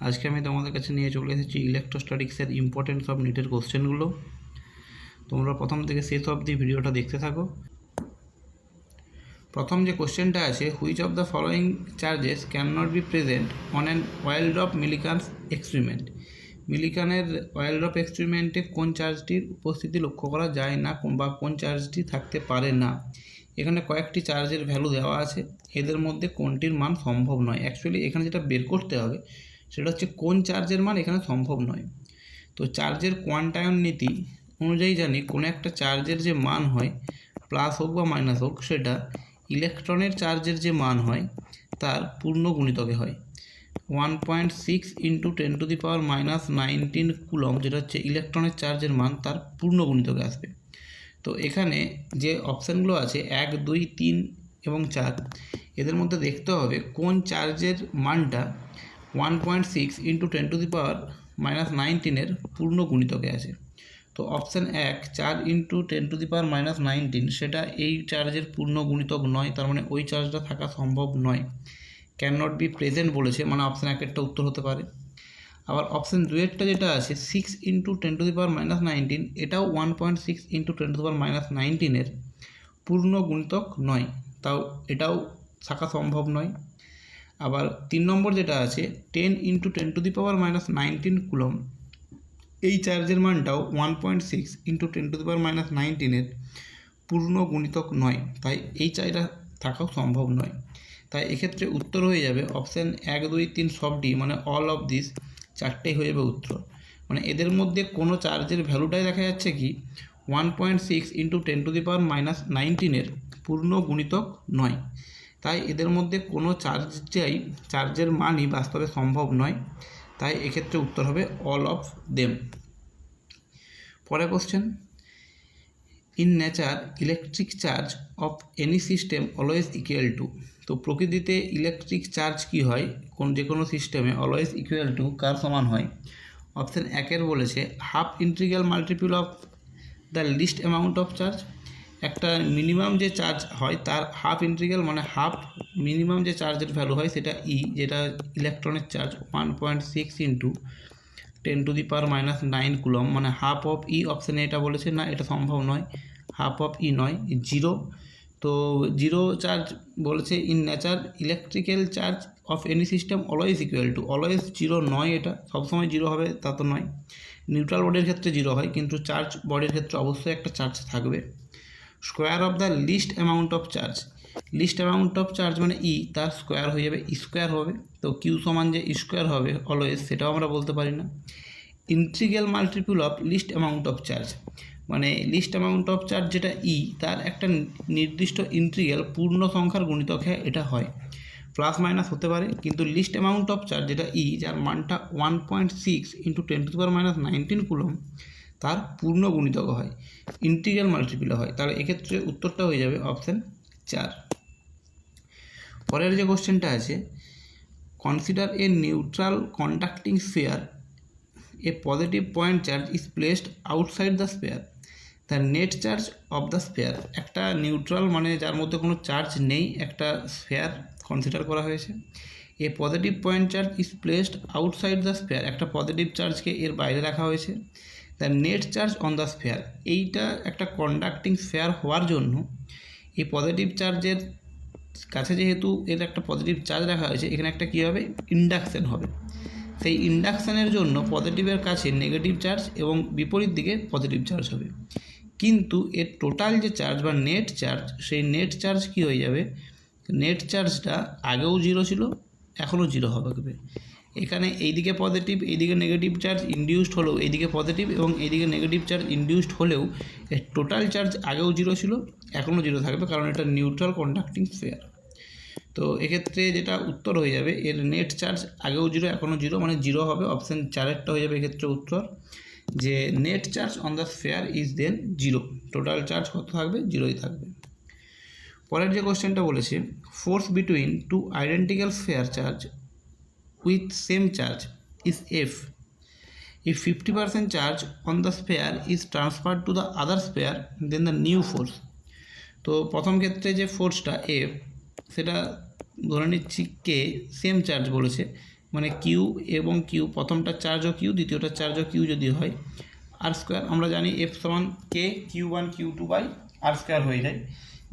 আজকে আমি তোমাদের কাছে নিয়ে চলে এসেছি ইলেকট্রোস্ট্যাটিক্সের ইম্পর্টেন্স অফ নিটের কোশ্চেনগুলো। তোমরা প্রথম থেকে শেষ অবধি ভিডিওটা দেখতে থাকো। প্রথম যে কোশ্চেনটা আছে, which of the following charges can not be present on an oil drop Millikan's experiment. মিলিকানের অয়েল ড্রপ এক্সপেরিমেন্টে কোন চার্জটির উপস্থিতি লক্ষ্য করা যায় না বা কোন চার্জটি থাকতে পারে না। এখানে কয়েকটি চার্জের ভ্যালু দেওয়া আছে, এদের মধ্যে কোনটির মান সম্ভব নয়। অ্যাকচুয়ালি এখানে যেটা বের করতে হবে সেটা হচ্ছে কোন চার্জের মান এখানে সম্ভব নয়। তো চার্জের কোয়ান্টায়ন নীতি অনুযায়ী জানি কোনো একটা চার্জের যে মান হয়, প্লাস হোক বা মাইনাস হোক, সেটা ইলেকট্রনের চার্জের যে মান হয় তার পূর্ণ গুণিতকে হয়। 1.6 ইন্টু 10⁻⁻19 কুলম, যেটা হচ্ছে ইলেকট্রনের চার্জের মান, তার পূর্ণ গুণিতকে আসবে। তো এখানে যে অপশানগুলো আছে 1, 2, 3 এবং 4, এদের মধ্যে দেখতে হবে কোন চার্জের মানটা 1.6 ইন্টু 10⁻⁻19 পূর্ণ গুণিতকে আছে। তো অপশান 1 4 ইন্টু 10⁻⁻19 সেটা এই চার্জের পূর্ণ গুণিতক নয়, তার মানে ওই চার্জটা থাকা সম্ভব নয়। ক্যান নট বি প্রেজেন্ট বলেছে, মানে অপশান 1-এরটা উত্তর হতে পারে। আবার অপশান 2-এরটা যেটা আছে 6 ইন্টু 10⁻⁻19, এটাও 1.6 ইন্টু 10⁻⁻19 পূর্ণ গুণিতক নয়, তাও এটাও থাকা সম্ভব নয়। আবার 3 নম্বর যেটা আছে 10 ইন্টু 10⁻⁻19 কুলম, এই চার্জের মানটাও 1.6 ইন্টু 10⁻⁻19 পূর্ণ গুণিতক নয়, তাই এই চার্জটা থাকাও সম্ভব নয়। তাই এক্ষেত্রে উত্তর হয়ে যাবে অপশান 1, 2, 3 সবটি, মানে অল অফ দিস, চারটেই হয়ে যাবে উত্তর। মানে এদের মধ্যে কোনো চার্জের ভ্যালুটাই দেখা যাচ্ছে কি 1.6 ইন্টু 10⁻⁻19 পূর্ণ গুণিতক নয়, তাই এদের মধ্যে কোনো চার্জের মানই বাস্তবে সম্ভব নয়, তাই এক্ষেত্রে উত্তর হবে অল অফ দেম। পরের question, in nature electric charge of any system always equal to. তো প্রকৃতিতে ইলেকট্রিক চার্জ কি হয় যে কোনো সিস্টেমে অলওয়েজ ইকুয়াল টু কার সমান হয়। অপশান 1-এর বলেছে half integral multiple of the least amount of charge. একটা মিনিমাম যে চার্জ হয় তার হাফ ইন্টিগ্রাল, মানে হাফ মিনিমাম যে চার্জের ভ্যালু হয় সেটা ই, যেটা ইলেকট্রনের চার্জ 1.6 ইন্টু 10⁻⁻9 কুলম, মানে হাফ অফ ই। অপশানে এটা বলেছে না, এটা সম্ভব নয়, হাফ অফ ই নয়, 0। তো 0 চার্জ বলেছে in nature electrical charge of any system always equal to, always 0 নয়, এটা সবসময় 0 হবে তা তো নয়। নিউট্রাল বডির ক্ষেত্রে 0 হয়, কিন্তু চার্জ বডির ক্ষেত্রে অবশ্যই একটা চার্জ থাকবে। Square of the least amount of charge, least amount of charge মানে ই, তার স্কোয়ার হয়ে যাবে স্কোয়ার হবে। তো কিউ সমান যে স্কোয়ার হবে অলওয়েজ, সেটাও আমরা বলতে পারি না। Integral multiple of least amount of charge, মানে লিস্ট অ্যামাউন্ট অফ চার্জ যেটা ই, তার একটা নির্দিষ্ট ইন্টিগ্রাল পূর্ণ সংখ্যার গুণিতক এটা হয়। প্লাস মাইনাস হতে পারে, কিন্তু লিস্ট অ্যামাউন্ট অফ চার্জ যেটা ই, যার মানটা 1.6 ইন্টু 10⁻⁻19 কুলম, তার পূর্ণ গুণিতক হয়, ইন্টিগ্রাল মাল্টিপল হয়। তাহলে এক্ষেত্রে উত্তরটা হয়ে যাবে অপশান 4। পরের যে কোশ্চেনটা আছে, consider a neutral conducting sphere, A positive point charge is placed outside the sphere, the net charge of the sphere. একটা নিউট্রাল মানে যার মধ্যে কোনো চার্জ নেই একটা স্ফিয়ার কনসিডার করা হয়েছে। A positive point charge is placed outside the sphere, একটা পজিটিভ চার্জকে এর বাইরে রাখা হয়েছে। The net charge on the sphere, এইটা একটা কন্ডাক্টিং স্ফিয়ার হওয়ার জন্য এই পজিটিভ চার্জের কাছে যেহেতু এর একটা পজিটিভ চার্জ রাখা হয়েছে, এখানে একটা কী হবে, ইন্ডাকশান হবে। সেই ইন্ডাকশানের জন্য পজিটিভের কাছে নেগেটিভ চার্জ এবং বিপরীত দিকে পজিটিভ চার্জ হবে। কিন্তু এর টোটাল যে চার্জ বা নেট চার্জ, সেই নেট চার্জ কী হয়ে যাবে, নেট চার্জটা আগেও 0 ছিল, এখনও 0 হবে। এখানে এইদিকে পজিটিভ এইদিকে নেগেটিভ চার্জ ইনডিউসড হলেও, এইদিকে পজিটিভ এবং এইদিকে নেগেটিভ চার্জ ইনডিউসড হলেও এর টোটাল চার্জ আগেও 0 ছিল, এখনও 0 থাকবে, কারণ এটা নিউট্রাল কন্ডাক্টিং স্ফিয়ার। তো এক্ষেত্রে যেটা উত্তর হয়ে যাবে, এর নেট চার্জ আগেও 0 এখনও 0, মানে 0 হবে। অপশান 4-এরটা হয়ে যাবে এক্ষেত্রে উত্তর, যে net charge on the sphere is then 0, total charge কত থাকবে, 0ই থাকবে। পরের যে কোশ্চেনটা বলেছে, force between two identical sphere charge with same charge is F if 50% charge on the sphere is transferred to the other sphere, then the new force। তো প্রথম ক্ষেত্রে যে ফোর্সটা এফ, সেটা ধরে নিচ্ছি কে, সেম চার্জ বলেছে, মানে কিউ এবং কিউ, প্রথমটা চার্জও কিউ, দ্বিতীয়টা চার্জও কিউ যদি হয়, আর স্কোয়ার আমরা জানি এফ সমান কে কিউ1 কিউ2 বাই আর স্কোয়ার হয়ে যায়,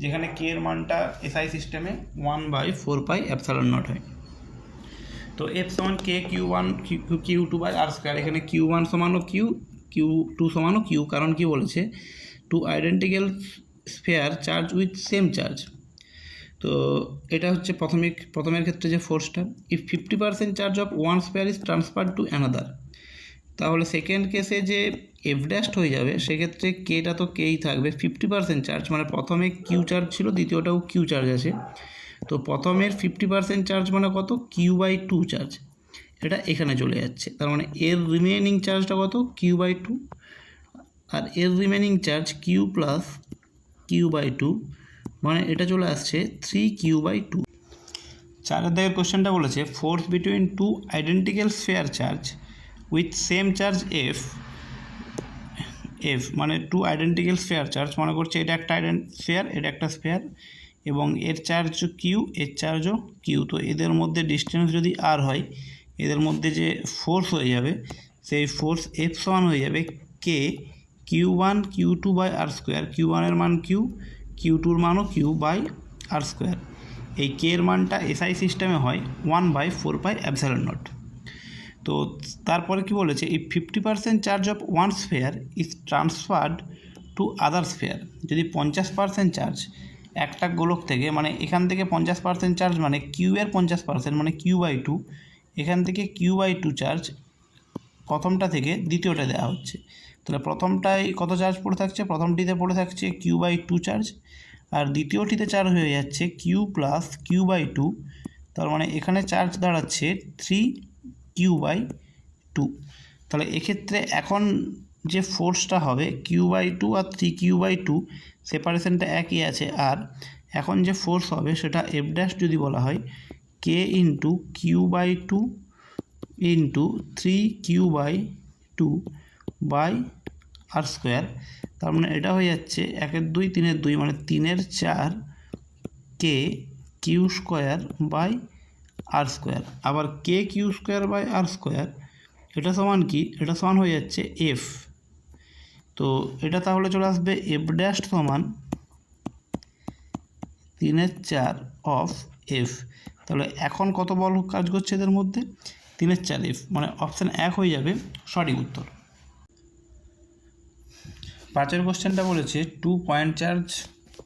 যেখানে কে এর মানটা এসআই সিস্টেমে 1/4πε0 হয়। তো এফ সমান কে কিউ1 কিউ2 বাই আর স্কোয়ার, এখানে কিউ1 সমানও কিউ, কিউ2 সমানও কিউ, কারণ কি বলেছে two identical sphere charge with same charge. তো এটা হচ্ছে প্রথমের ক্ষেত্রে যে ফোর্সটা, if 50% charge of one sphere is transfer to another, তাহলে সেকেন্ড কেসে যে এফ ড্যাশড হয়ে যাবে সেক্ষেত্রে কেটা তো কেই থাকবে, 50% চার্জ মানে প্রথমে কিউ চার্জ ছিল, দ্বিতীয়টাও কিউ চার্জ আছে, তো প্রথমের 50% চার্জ মানে কত, কিউ/2 চার্জ, এটা এখানে চলে যাচ্ছে, তার মানে এর রিমেনিং চার্জটা কত, কিউ/2, আর এর রিমেনিং চার্জ কিউ প্লাস কিউ/2, মানে এটা চলে আসছে 3q/2। 4 দাগের কোশ্চেনটা বলেছে force between two identical sphere charge with same charge F মানে টু আইডেন্টিক্যাল স্ফেয়ার চার্জ, মনে করছে এটা একটা স্ফেয়ার, এটা একটা স্ফেয়ার, এবং এর চার্জ কিউ, এর চার্জও কিউ, তো এদের মধ্যে ডিস্টেন্স যদি আর হয়, এদের মধ্যে যে ফোর্স হয়ে যাবে সেই ফোর্স এফ সমান হয়ে যাবে কে কিউ1 কিউ2 বাই আর স্কোয়ার, কিউ1-এর মান কিউ, কিউ2-র মানও কিউ বাই আর স্কোয়ার। এই কে এর মানটা এসআই সিস্টেমে হয় 1/4πε0। তো তারপরে কি বলেছে, এই 50% charge of one sphere is transferred to other sphere, যদি 50% চার্জ একটা গোলক থেকে, মানে এখান থেকে 50% চার্জ মানে কিউ এর 50% মানে কিউ/2, এখান থেকে কিউ/2 চার্জ প্রথমটা থেকে দ্বিতীয়টা দেওয়া হচ্ছে, তাহলে প্রথমটায় কত চার্জ পড়ে থাকছে, প্রথমটিতে পড়ে থাকছে কিউ/2 চার্জ, আর দ্বিতীয়টিতে চার্জ হয়ে যাচ্ছে কিউ প্লাস কিউ/2, তার মানে এখানে চার্জ দাঁড়াচ্ছে 3q/2। তাহলে এক্ষেত্রে এখন যে ফোর্সটা হবে কিউ/2 আর 3q/2, সেপারেশনটা একই আছে, আর এখন যে ফোর্স হবে সেটা এফ ড্যাশ যদি বলা হয় কে ইন্টু কিউ/2 into 3q/2 by R square, তার মানে এটা হয়ে যাচ্ছে 1-2 3-2 মানে 3-4 K Q square by R square, আবার K Q square by R square এটা সমান কি, এটা সমান হয়ে যাচ্ছে এফ, তো এটা তাহলে চলে আসবে এফ ড্যাশ সমান 3/4 অফ এফ। তাহলে এখন কত বল কাজ করছে এদের মধ্যে, 3/4 এফ, মানে অপশান 1 হয়ে যাবে সঠিক উত্তর। 5 কোশ্চেনটা বলেছে 2 point charge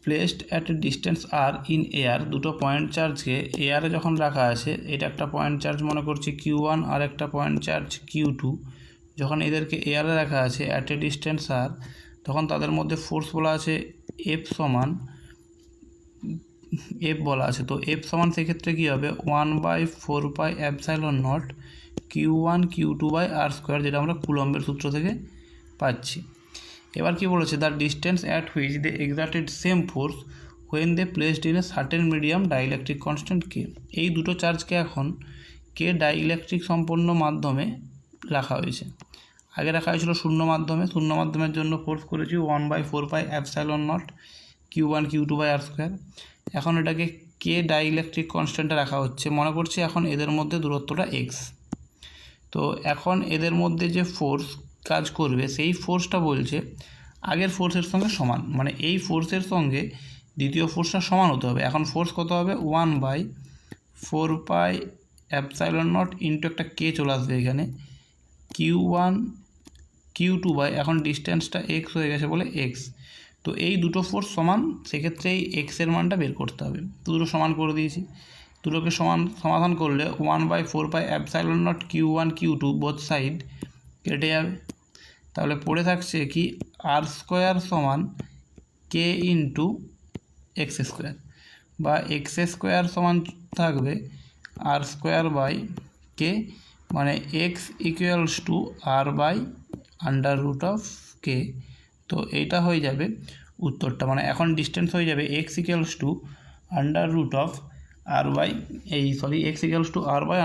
placed at a distance r in air, দুটো পয়েন্ট চার্জকে এয়ারে যখন রাখা আছে, এটা একটা পয়েন্ট চার্জ মনে করছি কিউ1 আর একটা পয়েন্ট চার্জ কিউ2, যখন এদেরকে এয়ারে রাখা আছে অ্যাট এ ডিস্টেন্স আর, তখন তাদের মধ্যে ফোর্স বলা আছে এফ সমান এফ বলা আছে, তো এফ সমান সেক্ষেত্রে কী হবে 1/4πε0 কিউ1 কিউ2 বাই আর স্কোয়ার, যেটা আমরা কুলম্বের সূত্র থেকে পাচ্ছি। এবার কি বলেছে, the distance at which they exerted same force when they placed in a certain medium dielectric constant K, এই দুটো চার্জকে এখন কে ডাইইলেকট্রিক সম্পন্ন মাধ্যমে রাখা হয়েছে, আগে রাখা হয়েছিল শূন্য মাধ্যমের জন্য ফোর্স করেছি 1/4πε0 কিউ1 কিউ2 বাই আর স্কোয়ার, এখন এটাকে কে ডাইইলেকট্রিক কনস্ট্যান্টে রাখা হচ্ছে, মনে করছি এখন এদের মধ্যে দূরত্বটা এক্স, তো এখন এদের মধ্যে যে ফোর্স কাজ করবে সেই ফোর্সটা বলছে আগের ফোর্সের সঙ্গে সমান, মানে এই ফোর্সের সঙ্গে দ্বিতীয় ফোর্সটা সমান হতে হবে। এখন ফোর্স কত হবে 1/4πε0 ইন্টু একটা কে চলে আসবে এখানে কিউ1 কিউ2 বাই, এখন ডিস্টেন্সটা এক্স হয়ে গেছে বলে এক্স, তো এই দুটো ফোর্স সমান, সেক্ষেত্রে এই এক্সের মানটা বের করতে হবে, দুটো সমান করে দিয়েছি, দুটোকে সমাধান করলে 1/4πε0 কিউ1 কিউ2 বোথ সাইড কেটে যাবে, তাহলে পড়ে থাকছে কি আর স্কোয়ার সমান কে ইন্টু এক্স স্কোয়ার, বা এক্স স্কোয়ার সমান থাকবে আর স্কোয়ার বাই কে, মানে x equals to R by √কে, তো এইটা হয়ে যাবে উত্তরটা, মানে এখন ডিস্টেন্স হয়ে যাবে x equals to √R by x equals to R by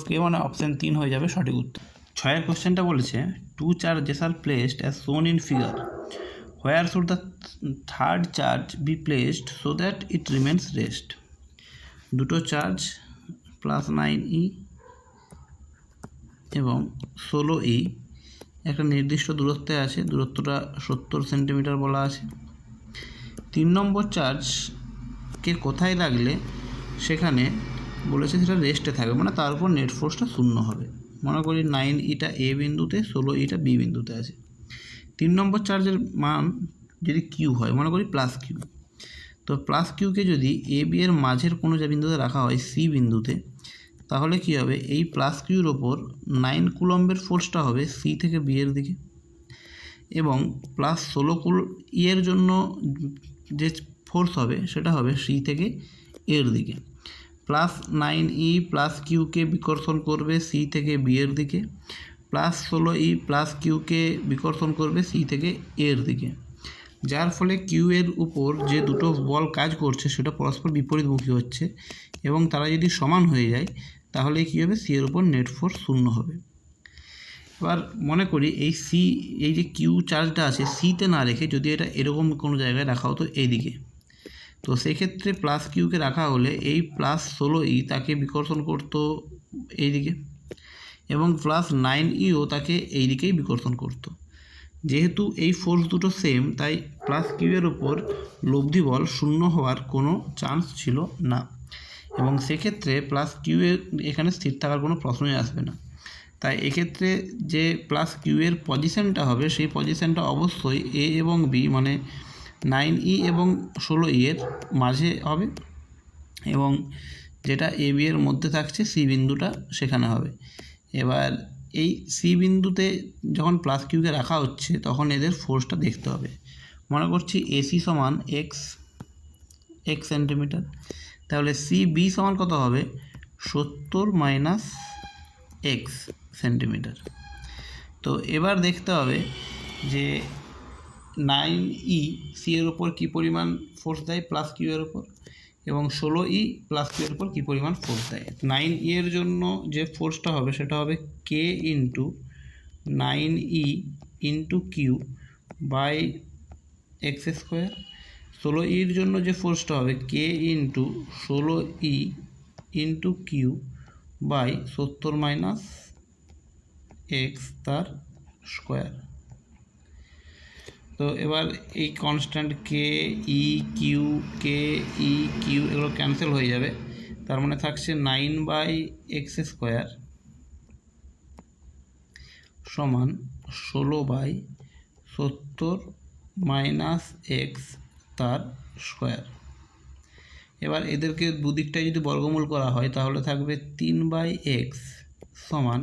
√কে, মানে অপশান 3 হয়ে যাবে সঠিক উত্তর। 6 কোশ্চেনটা বলেছে 2 charges are placed as shown in figure, where should the third charge be placed so that it remains rest? দুটো চার্জ +9e এবং 16E একটা নির্দিষ্ট দূরত্বে আছে, দূরত্বটা 70 সেন্টিমিটার বলা আছে। 3 নম্বর চার্জকে কোথায় রাখলে সেখানে বলেছে সেটা রেস্টে থাকবে, মানে তার উপর নেট ফোর্সটা শূন্য হবে। মনে করি 9Eটা এ বিন্দুতে, 16Eটা বি বিন্দুতে আছে। 3 নম্বর চার্জের মান যদি কিউ হয়, মনে করি প্লাস কিউ, তো প্লাস কিউকে যদি এ বি এর মাঝের কোনো যে বিন্দুতে রাখা হয় সি বিন্দুতে, তাহলে কি হবে, এই প্লাস কিউর ওপর 9 কুলম্বের ফোর্সটা হবে সি থেকে বি এর দিকে, এবং প্লাস 16 এর জন্য যে ফোর্স হবে সেটা হবে সি থেকে এর দিকে। প্লাস 9E প্লাস কিউকে বিকর্ষণ করবে সি থেকে বি এর দিকে, প্লাস 16E প্লাস কিউকে বিকর্ষণ করবে সি থেকে এর দিকে, যার ফলে কিউ এর উপর যে দুটো বল কাজ করছে সেটা পরস্পর বিপরীতমুখী হচ্ছে, এবং তারা যদি সমান হয়ে যায় তাহলে কী হবে, সি এর উপর নেট ফোর্স শূন্য হবে। এবার মনে করি এই যে কিউ চার্জটা আছে সিতে না রেখে যদি এটা এরকম কোনো জায়গায় রাখা হতো এইদিকে, তো সেক্ষেত্রে প্লাস কিউকে রাখা হলে এই প্লাস 16E তাকে বিকর্ষণ করতো এইদিকে, এবং প্লাস 9Eও তাকে এই দিকেই বিকর্ষণ করতো। যেহেতু এই ফোর্স দুটো সেম, তাই প্লাস কিউ এর উপর লব্ধি বল শূন্য হওয়ার কোনো চান্স ছিল না, এবং সেক্ষেত্রে প্লাস কিউ এর এখানে স্থির থাকার কোনো প্রশ্নই আসবে না। তাই এক্ষেত্রে যে প্লাস কিউ এর পজিশানটা হবে সেই পজিশানটা অবশ্যই এ এবং বি, মানে 9E এবং 16E এর মাঝে হবে, এবং যেটা এ বি এর মধ্যে থাকছে সি বিন্দুটা সেখানে হবে। এবার এই সি বিন্দুতে যখন প্লাস কিউকে রাখা হচ্ছে তখন এদের ফোর্সটা দেখতে হবে। মনে করছি এসি সমান এক্স সেন্টিমিটার, তাহলে সি বি সমান কত হবে, 70 মাইনাস এক্স সেন্টিমিটার। তো এবার দেখতে হবে যে 9E সি এর ওপর কী পরিমাণ ফোর্স দেয় প্লাস কিউ এর ওপর, এবং 16E প্লাস কিউ এর উপর কী পরিমাণ ফোর্স দেয়। 9E এর জন্য যে ফোর্সটা হবে সেটা হবে K into 9E into Q by x square. 16Eর জন্য যে ফোর্সটা হবে K into 16E into Q by 70 minus x তার স্কোয়ার। তো এবার এই কনস্ট্যান্ট কে ই কিউ এগুলো ক্যান্সেল হয়ে যাবে, তার মানে থাকছে 9/x স্কোয়ার সমান 16/70 মাইনাস এক্স তার স্কোয়ার। এবার এদেরকে দুদিকটায় যদি বর্গমূল করা হয় তাহলে থাকবে 3/x সমান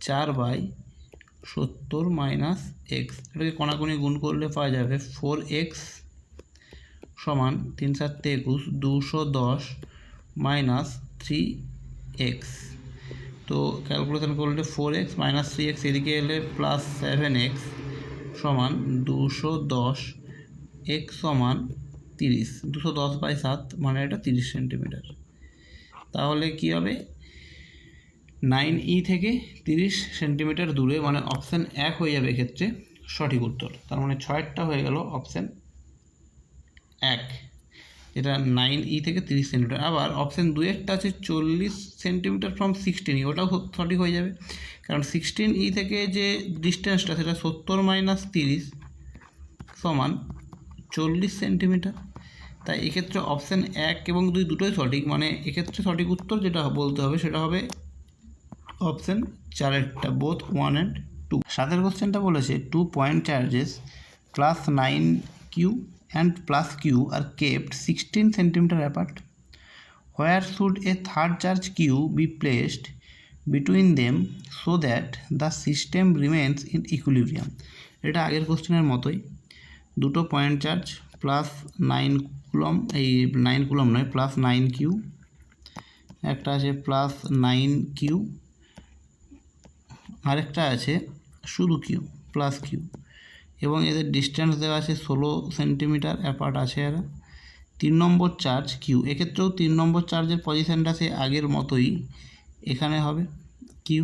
4/70 মাইনাস এক্স। এটাকে কোণাকুণি গুণ করলে পাওয়া যাবে 4x সমান 3 × 7 = 21, 210 মাইনাস 3x। তো ক্যালকুলেশন করলে 4x মাইনাস 3x এদিকে এলে প্লাস 7x সমান 210, x সমান 30, 210/7 মানে এটা 30 সেন্টিমিটার। তাহলে কী হবে, 9E থেকে 30 সেন্টিমিটার দূরে, মানে অপশান 1 হয়ে যাবে এক্ষেত্রে সঠিক উত্তর। তার মানে 6টা হয়ে গেল অপশান 1, যেটা 9E থেকে 30 সেন্টিমিটার। আবার অপশান 2-এরটা আছে 40 সেন্টিমিটার ফ্রম 16E, ওটাও সঠিক হয়ে যাবে, কারণ 16E থেকে যে ডিস্টেন্সটা সেটা 70 মাইনাস 30 সমান 40 সেন্টিমিটার। তাই এক্ষেত্রে অপশান 1 এবং 2 দুটোই সঠিক, মানে এক্ষেত্রে সঠিক উত্তর যেটা বলতে হবে সেটা হবে অপশান 4-এরটা, বোথ 1 and 2। 7-এর কোশ্চেনটা বলেছে 2 point charges plus 9Q and plus Q are kept 16 centimeter apart. Where should a third charge Q be placed between them so that the system remains in equilibrium? এটা আগের কোশ্চেনের মতোই, দুটো point charge plus 9 coulomb, এই 9 coulomb নয় plus 9Q, একটা আছে plus 9Q, আরেকটা আছে শুধু Q প্লাস Q, এবং এদের ডিস্টেন্স দেওয়া আছে 16 সেন্টিমিটার অ্যাপার্ট আছে এরা। 3 নম্বর চার্জ কিউ, এক্ষেত্রেও 3 নম্বর চার্জের পজিশানটা সে আগের মতোই এখানে হবে কিউ।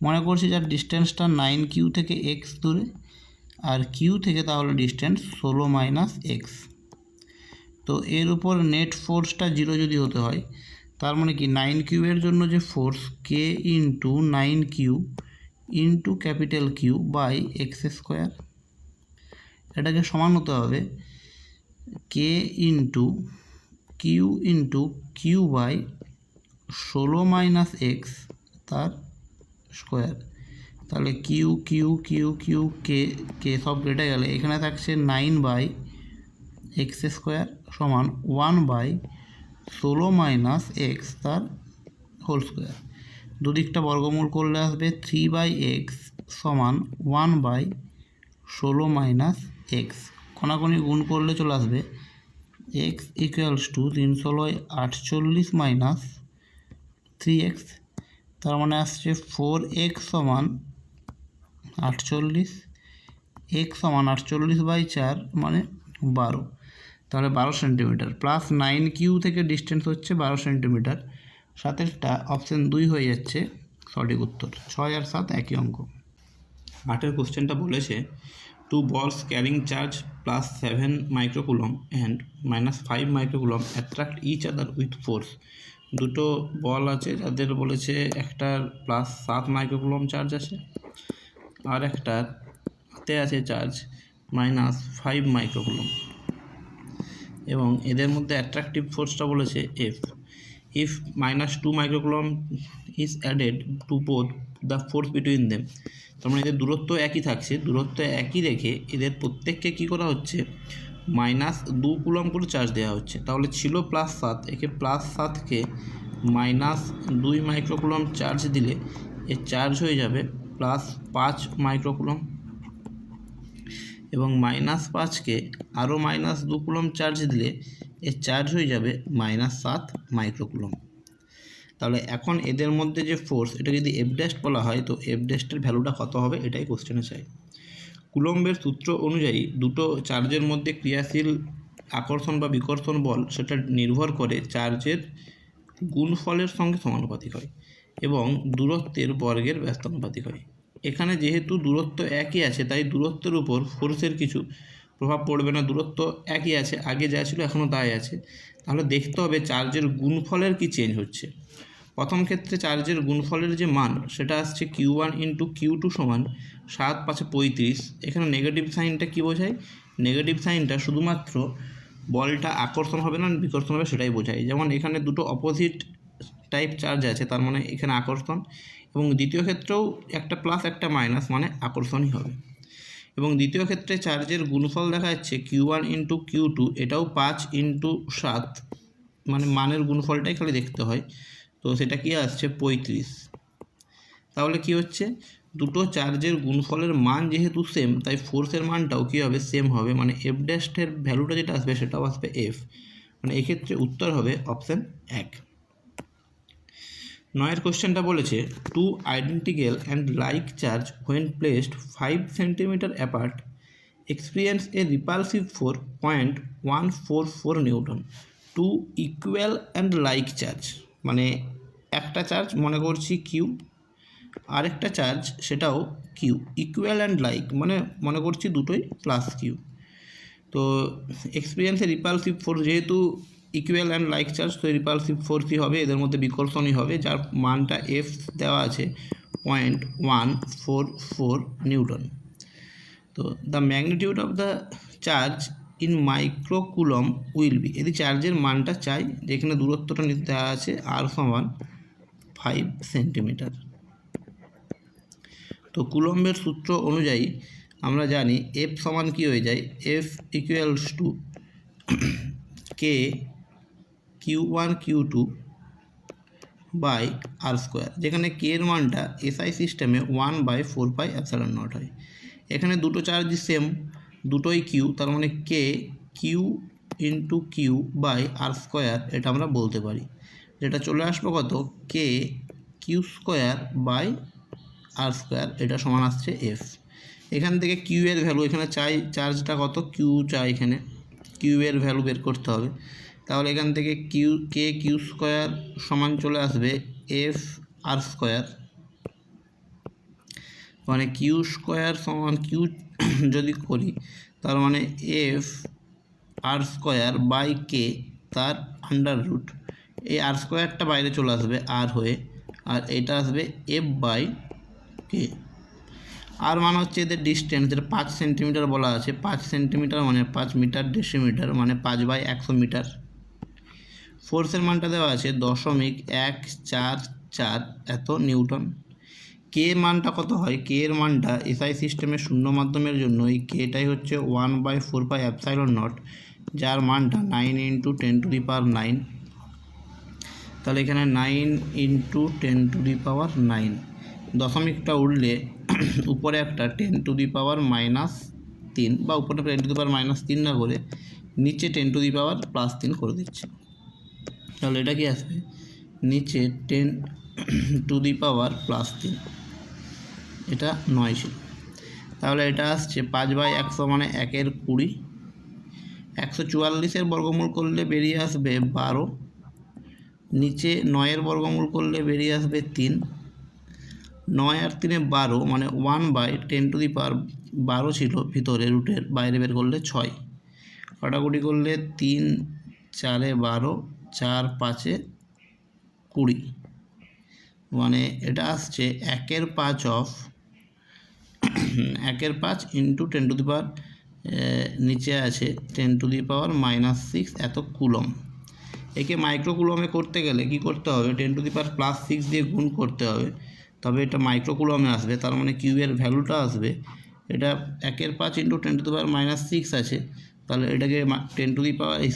মনে করছি যার ডিস্টেন্সটা 9Q থেকে x দূরে, আর কিউ থেকে তাহলে ডিস্টেন্স 16 মাইনাস এক্স। তো এর উপর নেট ফোর্সটা 0 যদি হতে হয় তার মানে কি 9Q জন্য যে force K into 9Q into capital Q by x square, এটাকে সমান হতে হবে K into Q by 16 minus x তার স্কোয়ার। তাহলে Q Q Q Q K K সব কেটে গেলে এখানে থাকছে 9 বাই এক্স স্কোয়ার সমান 1 বাই 16 মাইনাস এক্স তার হোল স্কোয়ার। দুদিকটা বর্গমূল করলে আসবে 3 বাই এক্স সমান 1 বাই 16 মাইনাস এক্স। কোনাকুনি গুণ করলে চলে আসবে x equals two 348 minus 3x, তার মানে আসছে 4x সমান 48, x সমান 48 বাই 4 মানে 12, তাহলে 12 সেন্টিমিটার প্লাস 9Q থেকে ডিস্টেন্স হচ্ছে 12 সেন্টিমিটার। সাতেরটা অপশান 2 হয়ে যাচ্ছে সঠিক উত্তর। 6 আর 7 একই অঙ্ক। 8এর কোশ্চেনটা বলেছে two balls carrying charge plus 7 microcoulomb and minus 5 microcoulomb attract each other with force. দুটো বল আছে যাদের বলেছে একটার প্লাস 7 মাইক্রোকুলম চার্জ আছে আর একটাতে আছে চার্জ মাইনাস 5 মাইক্রোকুলম, এবং এদের মধ্যে অ্যাট্রাকটিভ ফোর্সটা বলেছে F. If minus 2 microcoulomb is added to both the force between them, তার মানে এদের দূরত্ব একই থাকছে, দূরত্ব একই রেখে এদের প্রত্যেককে কী করা হচ্ছে মাইনাস 2 কুলম করে চার্জ দেওয়া হচ্ছে। তাহলে ছিল প্লাস 7, একে প্লাস 7কে মাইনাস 2 মাইক্রোকুলম চার্জ দিলে এর চার্জ হয়ে যাবে প্লাস 5 মাইক্রোকুলম, এবং মাইনাস 5কে আরও মাইনাস 2 কুলম চার্জ দিলে এর চার্জ হয়ে যাবে মাইনাস 7 মাইক্রোকুলম। তাহলে এখন এদের মধ্যে যে ফোর্স, এটা যদি এফ ড্যাশ বলা হয় তো এফ ড্যাশের ভ্যালুটা কত হবে এটাই কোশ্চেনে চাই। কুলম্বের সূত্র অনুযায়ী দুটো চার্জের মধ্যে ক্রিয়াশীল আকর্ষণ বা বিকর্ষণ বল সেটা নির্ভর করে চার্জের গুণফলের সঙ্গে সমানুপাতিক হয় এবং দূরত্বের বর্গের ব্যস্তানুপাতিক হয়। এখানে যেহেতু দূরত্ব একই আছে তাই দূরত্বের উপর ফোর্সের কিছু প্রভাব পড়বে না, দূরত্ব একই আছে, আগে যা ছিল এখনও তাই আছে। তাহলে দেখতে হবে চার্জের গুণফলের কি চেঞ্জ হচ্ছে। প্রথম ক্ষেত্রে চার্জের গুণফলের যে মান সেটা আসছে Q1 ইন্টু Q2 সমান 7 5 35। এখানে নেগেটিভ সাইনটা কী বোঝায়? নেগেটিভ সাইনটা শুধুমাত্র বলটা আকর্ষণ হবে না বিকর্ষণ হবে সেটাই বোঝায়। যেমন এখানে দুটো অপোজিট টাইপ চার্জ আছে, তার মানে এখানে আকর্ষণ, এবং দ্বিতীয় ক্ষেত্রেও একটা প্লাস একটা মাইনাস মানে আকর্ষণই হবে। এবং দ্বিতীয় ক্ষেত্রে চার্জের গুণফল দেখা যাচ্ছে Q1 ইন্টু Q2, এটাও 5 ইন্টু 7, মানে মানের গুণফলটাই খালি দেখতে হয়, তো সেটা কি আসছে 35। তাহলে কি হচ্ছে দুটো চার্জের গুণফলের মান যেহেতু সেম তাই ফোর্সের মানটাও কী হবে সেম হবে, মানে এফ ড্যাশের ভ্যালুটা যেটা আসবে সেটাও আসবে এফ, মানে এক্ষেত্রে উত্তর হবে অপশান 1। 9এর কোশ্চেনটা বলেছে two identical and like charge when placed 5 centimetre apart experience a repulsive force 0.144 newton. Two equal and like charge, মানে একটা চার্জ মনে করছি কিউ, আরেকটা চার্জ সেটাও কিউ, ইকুয়াল অ্যান্ড লাইক মানে মনে করছি দুটোই প্লাস কিউ। তো এক্সপিরিয়েন্সে রিপালসিভ ফোর্স যেহেতু ইকুয়াল অ্যান্ড লাইক চার্জ, তো রিপালসিভ ফোর্সই হবে, এদের মধ্যে বিকর্ষণই হবে, যার মানটা এফ দেওয়া আছে 0.144 নিউটন। তো the magnitude of the charge in microcoulomb will be, এদি চার্জের মানটা চাই, যেখানে দূরত্বটা নিতে দেওয়া আছে আর সমান 5 সেন্টিমিটার। তো কুলম্বের সূত্র অনুযায়ী আমরা জানি এফ সমান কী হয়ে যায়, F equals to k Q1 Q2 by R square, যেখানে কে এর মানটা এসআই সিস্টেমে 1/4πε0 হয়। এখানে দুটো চার্জই সেম, দুটোই কিউ, তার মানে K Q into Q by R square, এটা আমরা বলতে পারি, যেটা চলে আসলো কত K Q square by R square, এটা সমান আসছে এফ। এখান থেকে কিউ এর ভ্যালু এখানে চাই, চার্জটা কত কিউ চাই, এখানে কিউ এর ভ্যালু বের করতে হবে। তাহলে এখান থেকে কে কিউ স্কোয়ার সমান চলে আসবে এফ আর স্কোয়ার, মানে কিউ স্কোয়ার সমান কিউ যদি করি তার মানে এফ আর স্কোয়ার বাই কে তার আন্ডার রুট, এই আর স্কোয়ারটা বাইরে চলে আসবে আর হয়ে, আর এটা আসবে এফ বাই কে। আর মানে হচ্ছে এদের ডিস্টেন্স, যেটা 5 সেন্টিমিটার বলা আছে, 5 সেন্টিমিটার মানে 5 মিটার ডেসিমিটার মানে 5/100 মিটার। ফোর্সের মানটা দেওয়া আছে 0.144 এত নিউটন। কে মানটা কত হয়, কে এর মানটা এসআই সিস্টেমের শূন্য মাধ্যমের জন্য এই কেটাই হচ্ছে 1/4πε0, যার মানটা 9 × 10⁹ তাহলে এখানে 9 × 10⁻৯, দশমিকটা উঠলে উপরে একটা 10⁻³ বা উপরে 10⁻³ না করে নিচে 10⁻+3 করে দিচ্ছে। তাহলে এটা কি আসবে, নিচে 10⁻+3, এটা 9 ছিল। তাহলে এটা আসছে 5/100 মানে 1/20। 144-এর বর্গমূল করলে বেরিয়ে আসবে 12, নিচে 9-এর বর্গমূল করলে বেরিয়ে আসবে 3। 9 আর 3 12 মানে 1/10⁻12 ছিল ভিতরে, রুটের বাইরে বের করলে 6, কাটাকুটি করলে 3 4 12, 4 5 20, মানে এটা আসছে 1/5 অফ 1/5 × 10⁻, নিচে আছে 10⁻⁻6 এত কুলম। একে মাইক্রোকুলমে করতে গেলে কি করতে হবে, 10⁻+6 দিয়ে গুণ করতে হবে, তবে এটা মাইক্রোকুলমে আসবে। তার মানে কিউবের ভ্যালুটা আসবে, এটা 1/5 × 10⁻6 আছে, তাহলে এটাকে 1/5 ×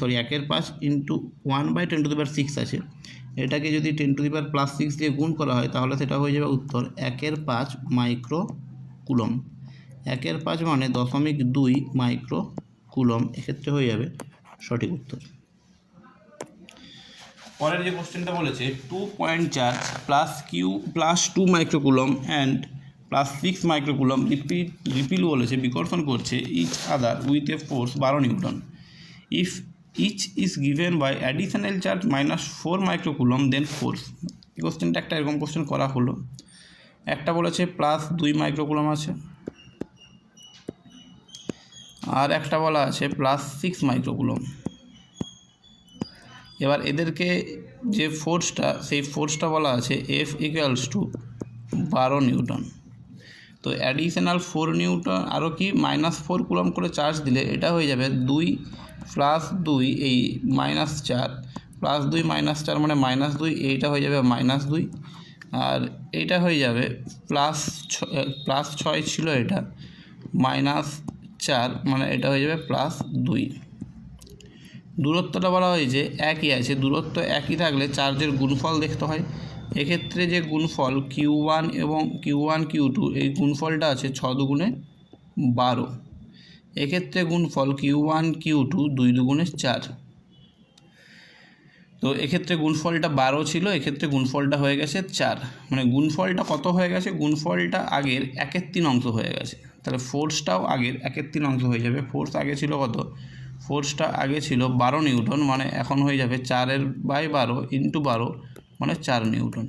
1/10⁻6 আছে, এটাকে যদি 10⁻+6 দিয়ে গুণ করা হয় তাহলে সেটা হয়ে যাবে উত্তর 1/5 মাইক্রোকুলম। 1/5 মানে 0.2 মাইক্রোকুলম, এক্ষেত্রে হয়ে যাবে সঠিক উত্তর। পরের যে কোশ্চেনটা বলেছে 2.4 +2 মাইক্রোকুলম অ্যান্ড +6 মাইক্রোকুলম রিপিল বলেছে, বিকর্ষণ করছে each other with a force 12 newton. If each is given by additional charge -4 microcoulomb then force. এই কোশ্চেনটা একটা এরকম কোশ্চেন করা হলো, একটা বলেছে +2 মাইক্রোকুলম আছে, আর একটা বলা আছে +6 মাইক্রোকুলম। এবার এদেরকে যে ফোর্সটা, সেই ফোর্সটা বলা আছে F = 12 নিউটন। তো অ্যাডিশনাল 4 নিউটন আরও কি -4 কুলম করে চার্জ দিলে এটা হয়ে যাবে 2 + 2 এই -4 +2 -4 মানে -2, এইটা হয়ে যাবে -2, আর এইটা হয়ে যাবে +6 ছিল, এটা -4 মানে এটা হয়ে যাবে +2। দূরত্বটা বলা হয়েছে একই আছে, দূরত্ব একই থাকলে চার্জের গুণফল দেখতে হয়। এক্ষেত্রে যে গুণফল Q1 এবং Q1 Q2 এই গুণফলটা আছে 6 দুগুণে 12, এক্ষেত্রে গুণফল Q1 Q2 2 দুগুণে 4। তো এক্ষেত্রে গুণফলটা 12 ছিল, এক্ষেত্রে গুণফলটা হয়ে গেছে 4, মানে গুণফলটা কত হয়ে গেছে, গুণফলটা আগের 1/3 অংশ হয়ে গেছে। তাহলে ফোর্সটাও আগের 1/3 অংশ হয়ে যাবে। ফোর্স আগে ছিল কত, ফোর্সটা আগে ছিল 12 নিউটন, মানে এখন হয়ে যাবে 4/12 × 12 মানে 4 নিউটন।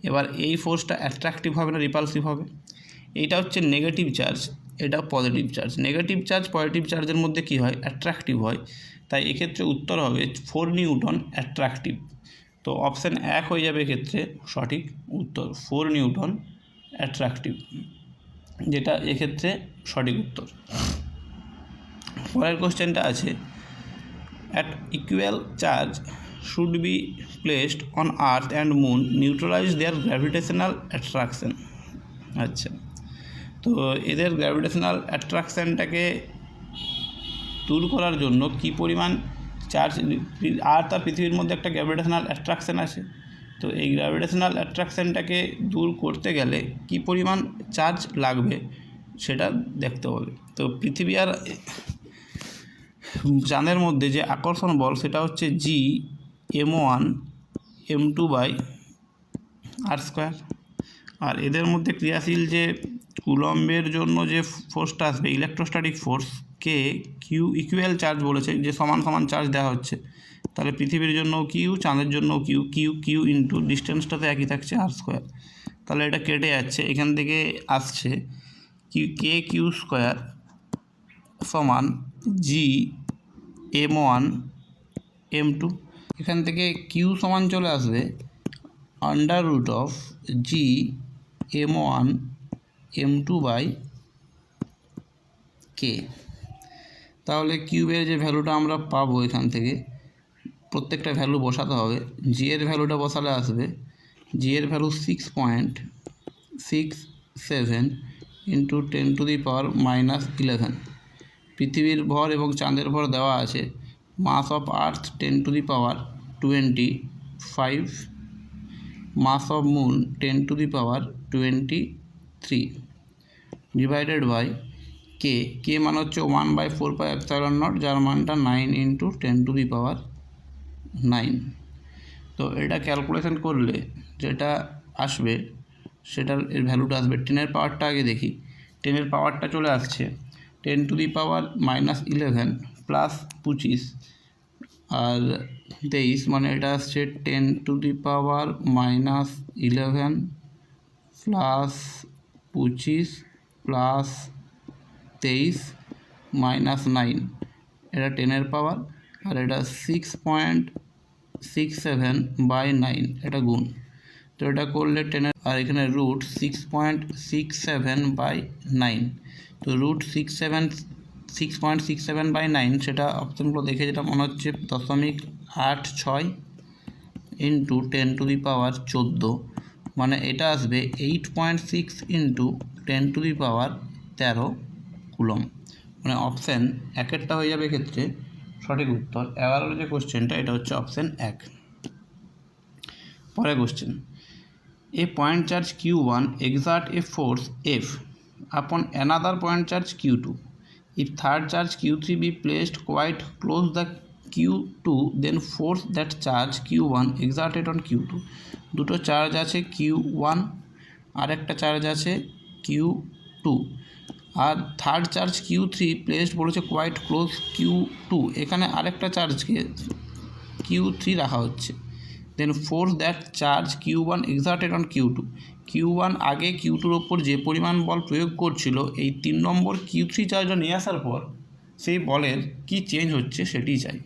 এবার এই ফোর্সটা অ্যাট্রাকটিভ হবে না রিপালসিভ হবে, এইটা হচ্ছে নেগেটিভ চার্জ, এটা positive charge. Negative charge positive চার্জের মধ্যে কি হয়, অ্যাট্রাকটিভ হয়, তাই এক্ষেত্রে উত্তর হবে 4 নিউটন অ্যাট্রাকটিভ। তো অপশান 1 হয়ে যাবে এক্ষেত্রে সঠিক উত্তর, 4 নিউটন অ্যাট্রাকটিভ, যেটা এক্ষেত্রে সঠিক উত্তর। পরের কোশ্চেনটা আছে at equal charge should be placed on earth and moon neutralize their gravitational attraction. আচ্ছা, তো এদের গ্র্যাভিটেশনাল অ্যাট্রাকশানটাকে দূর করার জন্য কি পরিমাণ চার্জ, আর্থ আর পৃথিবীর মধ্যে একটা গ্র্যাভিটেশনাল অ্যাট্রাকশান আছে, তো এই গ্র্যাভিটেশনাল অ্যাট্রাকশানটাকে দূর করতে গেলে কি পরিমাণ চার্জ লাগবে সেটা দেখতে হবে। তো পৃথিবী আর চাঁদের মধ্যে যে আকর্ষণ বল সেটা হচ্ছে G m1m2/r², আর এদের মধ্যে ক্রিয়াশীল যে কুলম্বের জন্য যে ফোর্সটা আসবে ইলেকট্রোস্ট্যাটিক ফোর্স কে কিউ ইকুয়াল চার্জ বলেছে, যে সমান সমান চার্জ দেওয়া হচ্ছে, তাহলে পৃথিবীর জন্য কিউ, চাঁদের জন্য কিউ, কিউ কিউ ইন্টু ডিস্টেন্সটা তো একই থাকছে r², তাহলে এটা কেটে যাচ্ছে, এখান থেকে আসছে K² সমান G m1m2, এখান থেকে কিউ সমান চলে আসবে under root of G m1 m2 by K. তাহলে কিউবের যে ভ্যালুটা আমরা পাবো এখান থেকে প্রত্যেকটা ভ্যালু বসাতে হবে। জি এর ভ্যালুটা বসালে আসবে জি এর ভ্যালু 6.67 ইন্টু 10⁻⁻11। পৃথিবীর ভর এবং চাঁদের ভর দেওয়া আছে। Mass of earth 10⁻25, mass of moon 10⁻23 divided by K. K মান হচ্ছে 1/4πε0, যার মানটা 9 ইন্টু 10⁻9। তো এটা ক্যালকুলেশন করলে যেটা আসবে সেটার এর ভ্যালুটা আসবে 10-এর পাওয়ারটা আগে দেখি। 10-এর পাওয়ারটা চলে আসছে 10⁻11 প্লাস 25 আর 23, মানে এটা আসছে 10⁻11 প্লাস 25 প্লাস 23 মাইনাস 9। এটা 10-এর পাওয়ার আর এটা 6.67/9, এটা গুণ। তো এটা করলে 10-এর আর এখানে রুট 6.67/9। তো রুট 6.67/9 সেটা অপশনগুলো দেখে যেটা মনে হচ্ছে 0.86 ইন্টু 10⁻14, মানে এটা আসবে 8.6 ইন্টু 10⁻13 কুলম। মানে অপশান একেরটা হয়ে যাবে এক্ষেত্রে সঠিক উত্তর। 11 যে কোশ্চেনটা এটা হচ্ছে অপশান 1। পরের question, A point charge Q1 exert a force F upon another point charge Q2. If third charge Q3 be placed quite close the Q2, then force that charge Q1 exerted on Q2. দুটো charge আছে Q1 আর একটা charge আছে Q2, আর third charge Q3 placed বলেছে quite close Q2, এখানে আরেকটা চার্জকে Q3 রাখা হচ্ছে। Then force that charge Q1 exerted on Q2, Q1 আগে Q2-র ওপর যে পরিমাণ বল প্রয়োগ করছিল এই 3 নম্বর Q3 চার্জটা নিয়ে আসার পর সেই বলের কি চেঞ্জ হচ্ছে সেটি চাই।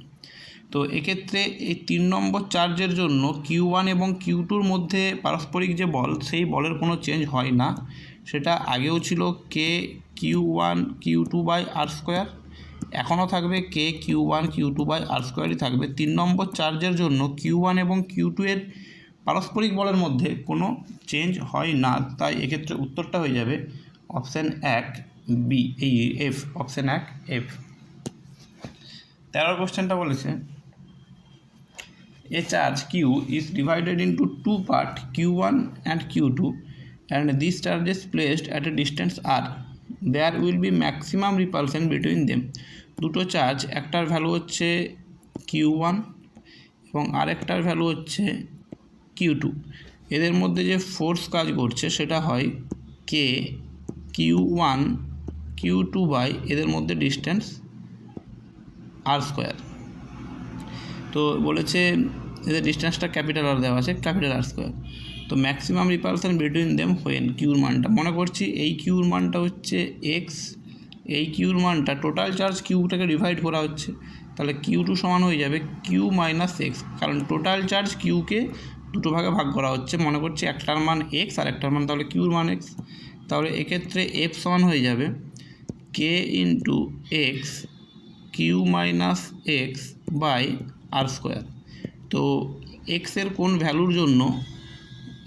তো এক্ষেত্রে এই 3 নম্বর চার্জের জন্য Q1 এবং Q2-র মধ্যে পারস্পরিক যে বল সেই বলের কোনো চেঞ্জ হয় না। সেটা আগেও ছিল কে Q1 Q2/r², এখনও থাকবে কে Q1 Q2/r²ই থাকবে। 3 নম্বর চার্জের জন্য Q1 এবং Q2 এর পারস্পরিক বলের মধ্যে কোনো চেঞ্জ হয় না, তাই এক্ষেত্রে উত্তরটা হয়ে যাবে অপশান 1 বি, এই এফ, অপশান 1 এফ। 13 কোশ্চেনটা বলেছে, a charge Q is divided into two parts Q1 and Q2 and this charge is placed at a distance r. There will be maximum repulsion between them. দুটো charge, একটার value হচ্ছে Q1 এবং আরেকটার value হচ্ছে Q2। এদের মধ্যে যে force কাজ করছে সেটা হয় কে Q1 Q2 বাই এদের মধ্যে ডিস্টেন্স r²। তো বলেছে এদের ডিস্টেন্সটা ক্যাপিটাল আর দেওয়া আছে, ক্যাপিটাল r²। তো maximum repulsion between them when, কিউর মানটা মনে করছি এই কিউর মানটা হচ্ছে এক্স, এই কিউর মানটা টোটাল চার্জ কিউটাকে ডিভাইড করা হচ্ছে, তাহলে Q2 সমান হয়ে যাবে Q মাইনাস এক্স, কারণ টোটাল চার্জ কিউকে দুটো ভাগে ভাগ করা হচ্ছে। মনে করছি একটার মান এক্স আর একটার মান তাহলে কিউর মান এক্স। তাহলে এক্ষেত্রে এফ সমান হয়ে যাবে K into x Q minus x by r²। তো এক্সের কোন ভ্যালুর জন্য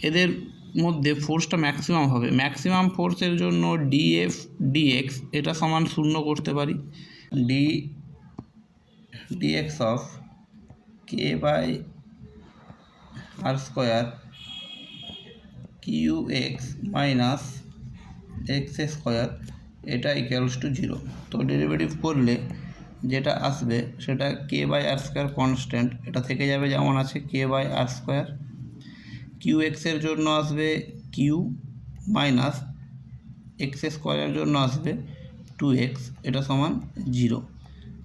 এদের মধ্যে ফোর্সটা ম্যাক্সিমাম হবে, ম্যাক্সিমাম ফোর্সের জন্য ডিএফ ডিএক্স এটা সমান 0 করতে পারি, dx of k by r² Q x minus x², এটা ইকুয়ালস টু 0। তো ডেরিভেটিভ করলে যেটা আসবে সেটা k/r² কনস্ট্যান্ট, এটা থেকে যাবে যেমন আছে k/r²। কিউ এক্সের জন্য আসবে কিউ মাইনাস x² জন্য আসবে 2x, এটা সমান 0।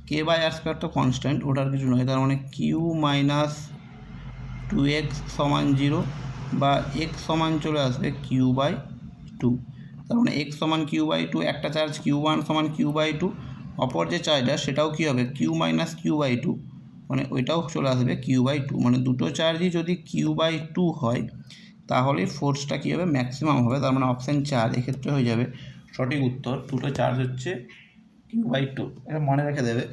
k/r² তো কনস্ট্যান্ট, ওটার কিছু নয়, তার মানে কিউ মাইনাস 2x সমান 0 বা x সমান চলে আসবে q/2। তার মানে x সমান q/2, একটা চার্জ Q1 সমান q/2, অপর যে চার্জটা সেটাও কী হবে Q মাইনাস q/2 মানে ওইটাও চলে আসবে Q/2, মানে দুটো চার্জই যদি Q/2 হয় তাহলে ফোর্সটা কী হবে, ম্যাক্সিমাম হবে। তার মানে অপশান 4 এক্ষেত্রে হয়ে যাবে সঠিক উত্তর। দুটো চার্জ হচ্ছে Q/2। এটা মনে রেখে দেবে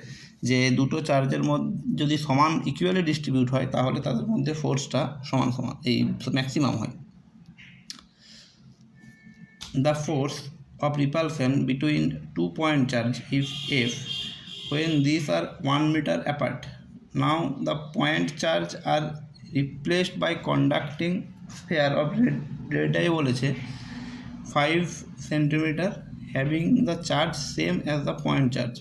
যে দুটো চার্জের মধ্যে যদি সমান ইকুয়ালি ডিস্ট্রিবিউট হয় তাহলে তাদের মধ্যে ফোর্সটা সমান সমান এই ম্যাক্সিমাম হয়। The force of repulsion between 2 point charge is F when these are 1 meter apart. Now the point charge are replaced by conducting sphere of radii বলেছে 5 centimeter having the charge same as the point charge.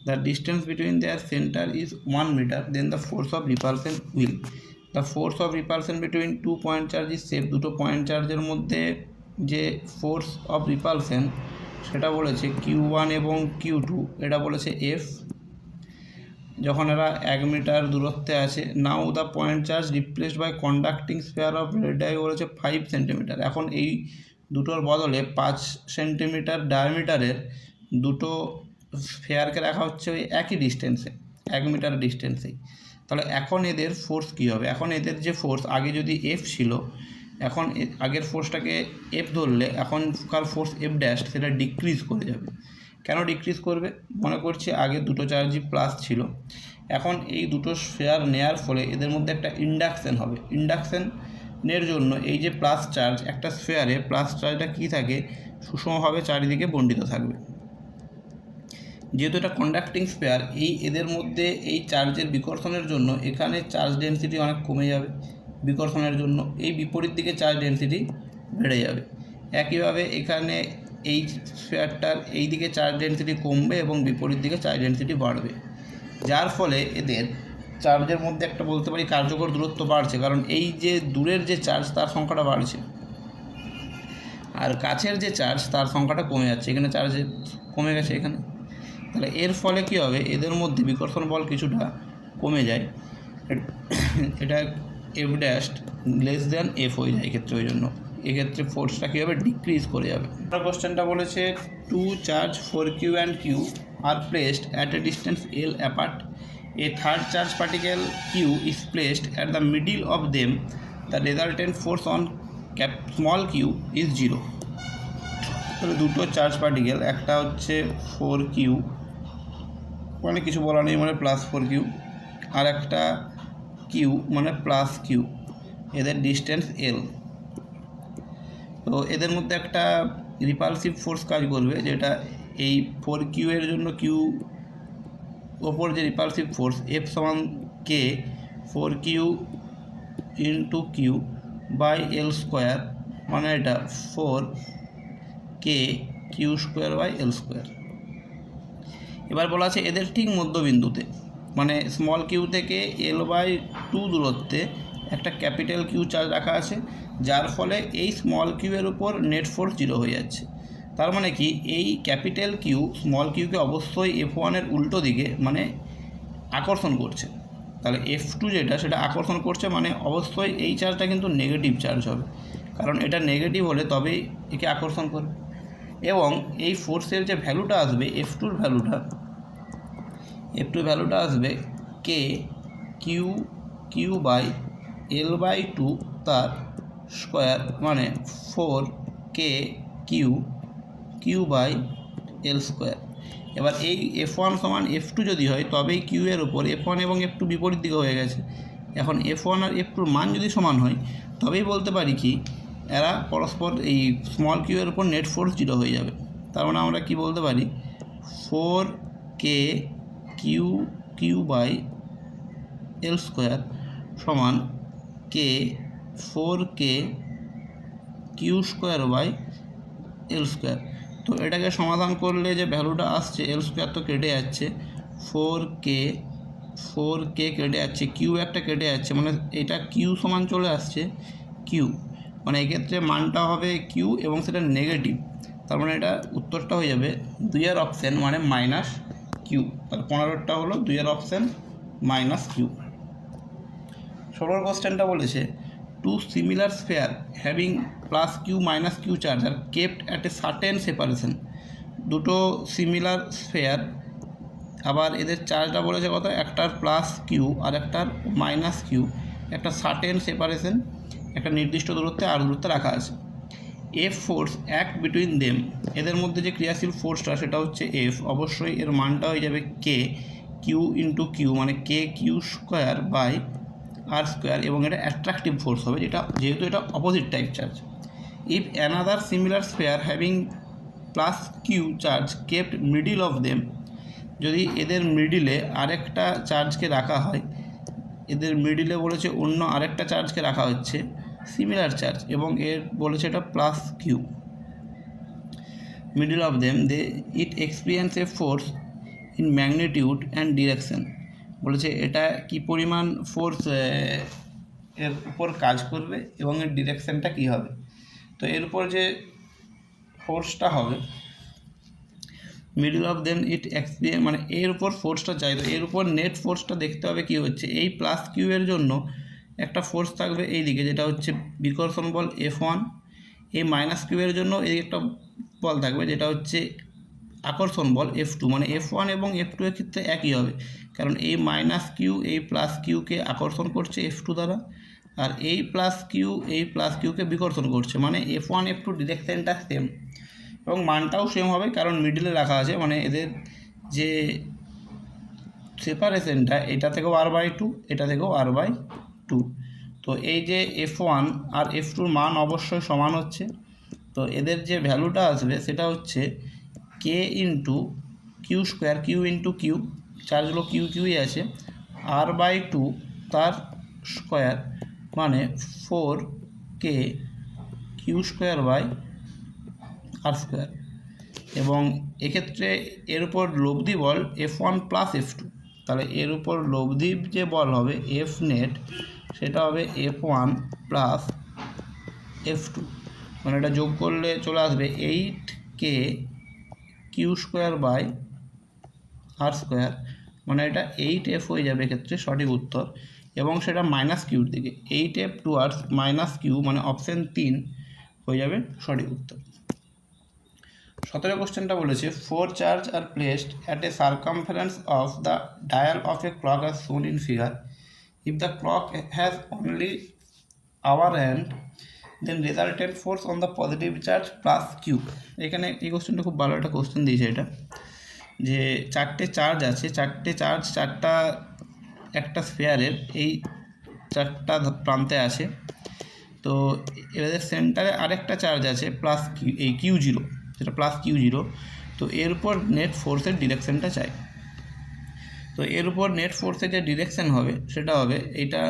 The distance between their center is 1 meter. Then the force of repulsion will. The force of repulsion between 2 point charge is same. দুটো point চার্জের মধ্যে যে force of repulsion সেটা বলেছে Q1 এবং Q2, এটা বলেছে F, যখন এরা 1 মিটার দূরত্বে আছে। Now the point charge replaced by conducting sphere of radii বলেছে 5 সেন্টিমিটার। এখন এই দুটোর বদলে 5 সেন্টিমিটার ডায়ামিটারের দুটো স্ফেয়ারকে রাখা হচ্ছে ওই একই ডিস্টেন্সে, 1 মিটার ডিস্টেন্সেই। তাহলে এখন এদের ফোর্স কী হবে, এখন এদের যে ফোর্স আগে যদি F ছিল, এখন আগের ফোর্সটাকে F ধরলে এখনকার ফোর্স F' সেটা ডিক্রিজ করে যাবে। কেন ডিক্রিজ করবে, মনে করছি আগে দুটো চার্জই প্লাস ছিল, এখন এই দুটো স্ফেয়ার নেয়ার ফলে এদের মধ্যে একটা ইন্ডাকশন হবে। ইন্ডাকশনের জন্য এই যে প্লাস চার্জ, একটা স্ফেয়ারে প্লাস চার্জটা কী থাকে, সুষমভাবে চারিদিকে বণ্টিত থাকবে। যেহেতু এটা কন্ডাক্টিং স্পেয়ার, এদের মধ্যে এই চার্জের বিকর্ষণের জন্য এখানে চার্জ ডেনসিটি অনেক কমে যাবে, বিকর্ষণের জন্য এই বিপরীত দিকে চার্জ ডেনসিটি বেড়ে যাবে। একইভাবে এখানে এই স্ফেয়ারটার এই দিকে চার্জ ডেনসিটি কমবে এবং বিপরীত দিকে চার্জ ডেনসিটি বাড়বে, যার ফলে এদের চার্জের মধ্যে একটা বলতে পারি কার্যকর দূরত্ব বাড়ছে, কারণ এই যে দূরের যে চার্জ তার সংখ্যাটা বাড়ছে আর কাছের যে চার্জ তার সংখ্যাটা কমে যাচ্ছে। এখানে চার্জ কমে গেছে এখানে, তাহলে এর ফলে কী হবে, এদের মধ্যে বিকর্ষণ বল কিছুটা কমে যায়। এটা F' লেস দ্যান F হয়ে যায় এক্ষেত্রে, ওই জন্য এক্ষেত্রে ফোর্সটা কী হবে, ডিক্রিজ করে যাবে। কোশ্চেনটা বলেছে 2 charge 4Q and Q are placed at a distance L apart. A third charge particle Q is placed at the middle of them. The resultant force on small q is 0. তাহলে দুটো charge particle, একটা হচ্ছে 4Q, মানে কিছু বলা নেই, মানে plus 4Q, আর একটা Q মানে প্লাস Q, এদের ডিস্টেন্স L। তো এদের মধ্যে একটা রিপালসিভ ফোর্স কাজ করবে, যেটা এই 4Q এর জন্য Q ওপর যে রিপালসিভ ফোর্স F সমান K 4Q into Q by L square, মানে এটা 4K Q² by L square. এবার বলা আছে এদের ঠিক মধ্যবিন্দুতে, মানে স্মল কিউ থেকে L/2 দূরত্বে একটা ক্যাপিটাল কিউ চার্জ রাখা আছে, যার ফলে এই স্মল কিউ এর উপর নেট ফোর্স 0 হয়ে যাচ্ছে। তার মানে কি, এই ক্যাপিটাল কিউ স্মল কিউকে অবশ্যই F1 এর উল্টো দিকে মানে আকর্ষণ করছে। তাহলে F2 যেটা সেটা আকর্ষণ করছে, মানে অবশ্যই এই চার্জটা কিন্তু নেগেটিভ চার্জ হবে, কারণ এটা নেগেটিভ হলে তবেই একে আকর্ষণ করবে। এবং এই ফোর্সের যে ভ্যালুটা আসবে, F2 ভ্যালুটা আসবে K Q বাই L/2 তার স্কোয়ার, মানে 4K Q by L square. এবার এই F1 সমান F2 যদি হয় তবেই Q এর উপর F1 এবং F2 বিপরীত দিকে হয়ে গেছে। এখন F1 আর F2 মান যদি সমান হয় তবেই বলতে পারি কি এরা পরস্পর এই স্মল কিউ এর উপর নেট ফোর্স 0 হয়ে যাবে। তার মানে আমরা কি বলতে পারি, 4K Q by L square সমান K 4K Q² by L square. তো এটাকে সমাধান করলে যে ভ্যালুটা আসছে L স্কোয়ার তো কেটে যাচ্ছে, 4K কেটে যাচ্ছে, Q একটা কেটে যাচ্ছে, মানে এটা Q সমান চলে আসছে Q, মানে এক্ষেত্রে মানটা হবে Q এবং সেটা নেগেটিভ। তার মানে এটা উত্তরটা হয়ে যাবে 2 অপশান, মানে -Q। তাহলে 15টা হলো 2 অপশান -Q। 16 কোশ্চেনটা বলেছে 2 similar sphere having +Q - Q charge are kept at a certain separation. দুটো সিমিলার স্ফেয়ার আবার এদের চার্জটা বলেছে কত, একটার প্লাস কিউ আর একটার মাইনাস কিউ, একটা সার্টেন সেপারেশন, একটা নির্দিষ্ট দূরত্বে আর দূরত্বে রাখা আছে। F force act between them, এদের মধ্যে যে ক্রিয়াশীল ফোর্সটা সেটা হচ্ছে এফ, অবশ্যই এর মানটা হয়ে যাবে কে কিউ ইন্টু কিউ, মানে K Q square by R square, এবং এটা অ্যাট্রাকটিভ ফোর্স হবে, যেহেতু এটা opposite type charge. If another similar sphere having plus Q charge kept middle of them, যদি এদের মিডিলে আরেকটা চার্জকে রাখা হয়, এদের মিডিলে বলেছে অন্য আরেকটা চার্জকে রাখা হচ্ছে সিমিলার চার্জ, এবং এর বলেছে এটা plus Q, middle of them it experience a force in magnitude and direction, বলেছে এটা কি পরিমাণ ফোর্স এর উপর কাজ করবে এবং এর ডিরেকশনটা কী হবে। তো এর উপর যে ফোর্সটা হবে middle of them it experience, মানে এর উপর ফোর্সটা চাই, তো এর উপর নেট ফোর্সটা দেখতে হবে কী হচ্ছে। এই প্লাস কিউ এর জন্য একটা ফোর্স থাকবে এই দিকে, যেটা হচ্ছে বিকর্ষণ বল F1, এই মাইনাস কিউ এর জন্য এই একটা বল থাকবে যেটা হচ্ছে আকর্ষণ বল F2, মানে F1 এবং F2 এর ক্ষেত্রে একই হবে, কারণ এই মাইনাস কিউ এই প্লাস কিউকে আকর্ষণ করছে F2 দ্বারা, আর এই প্লাস কিউকে বিকর্ষণ করছে, মানে F1 F2 ডিরেকশনটা সেম এবং মানটাও সেম হবে, কারণ মিডলে রাখা আছে, মানে এদের যে সেপারেশনটা এটা থেকেও r/2, এটা থেকেও r/2। তো এই যে F1 আর F2-র মান অবশ্যই সমান হচ্ছে, তো এদের যে ভ্যালুটা আসবে সেটা হচ্ছে K into Q square, Q into Q, চার্জগুলো কিউই আছে, r/2 তার স্কোয়ার, মানে 4k Q square by R square, এবং এক্ষেত্রে এর উপর লব্ধি বল F1 প্লাস F2, তাহলে এর উপর লব্ধি যে বল হবে F নেট সেটা হবে F1 প্লাস F2, মানে এটা যোগ করলে চলে আসবে 8k Q square by R square, মানে এটা 8f হয়ে যাবে এক্ষেত্রে সঠিক উত্তর, এবং সেটা মাইনাস কিউর দিকে 8f টুয়ার্ডস মাইনাস কিউ, মানে অপশান 3 হয়ে যাবে সঠিক উত্তর। 17 কোশ্চেনটা বলেছে 4 charge are placed at a circumference of the dial of a clock as shown in figure, if the clock has only hour hand then resultant force on the positive charge plus Q. এখানে এই কোশ্চেনটা খুব ভালো একটা question দিয়েছে, এটা যে চারটে চার্জ আছে, চারটা একটা স্ফেয়ারের এই চারটা প্রান্তে আছে, তো এদের সেন্টারে আরেকটা চার্জ আছে প্লাস কিউ, এই Q0, সেটা প্লাস Q0, তো এর উপর নেট ফোর্সের ডিরেকশনটা চাই। তো এর উপর নেট ফোর্সের যে ডিরেকশন হবে সেটা হবে এইটা,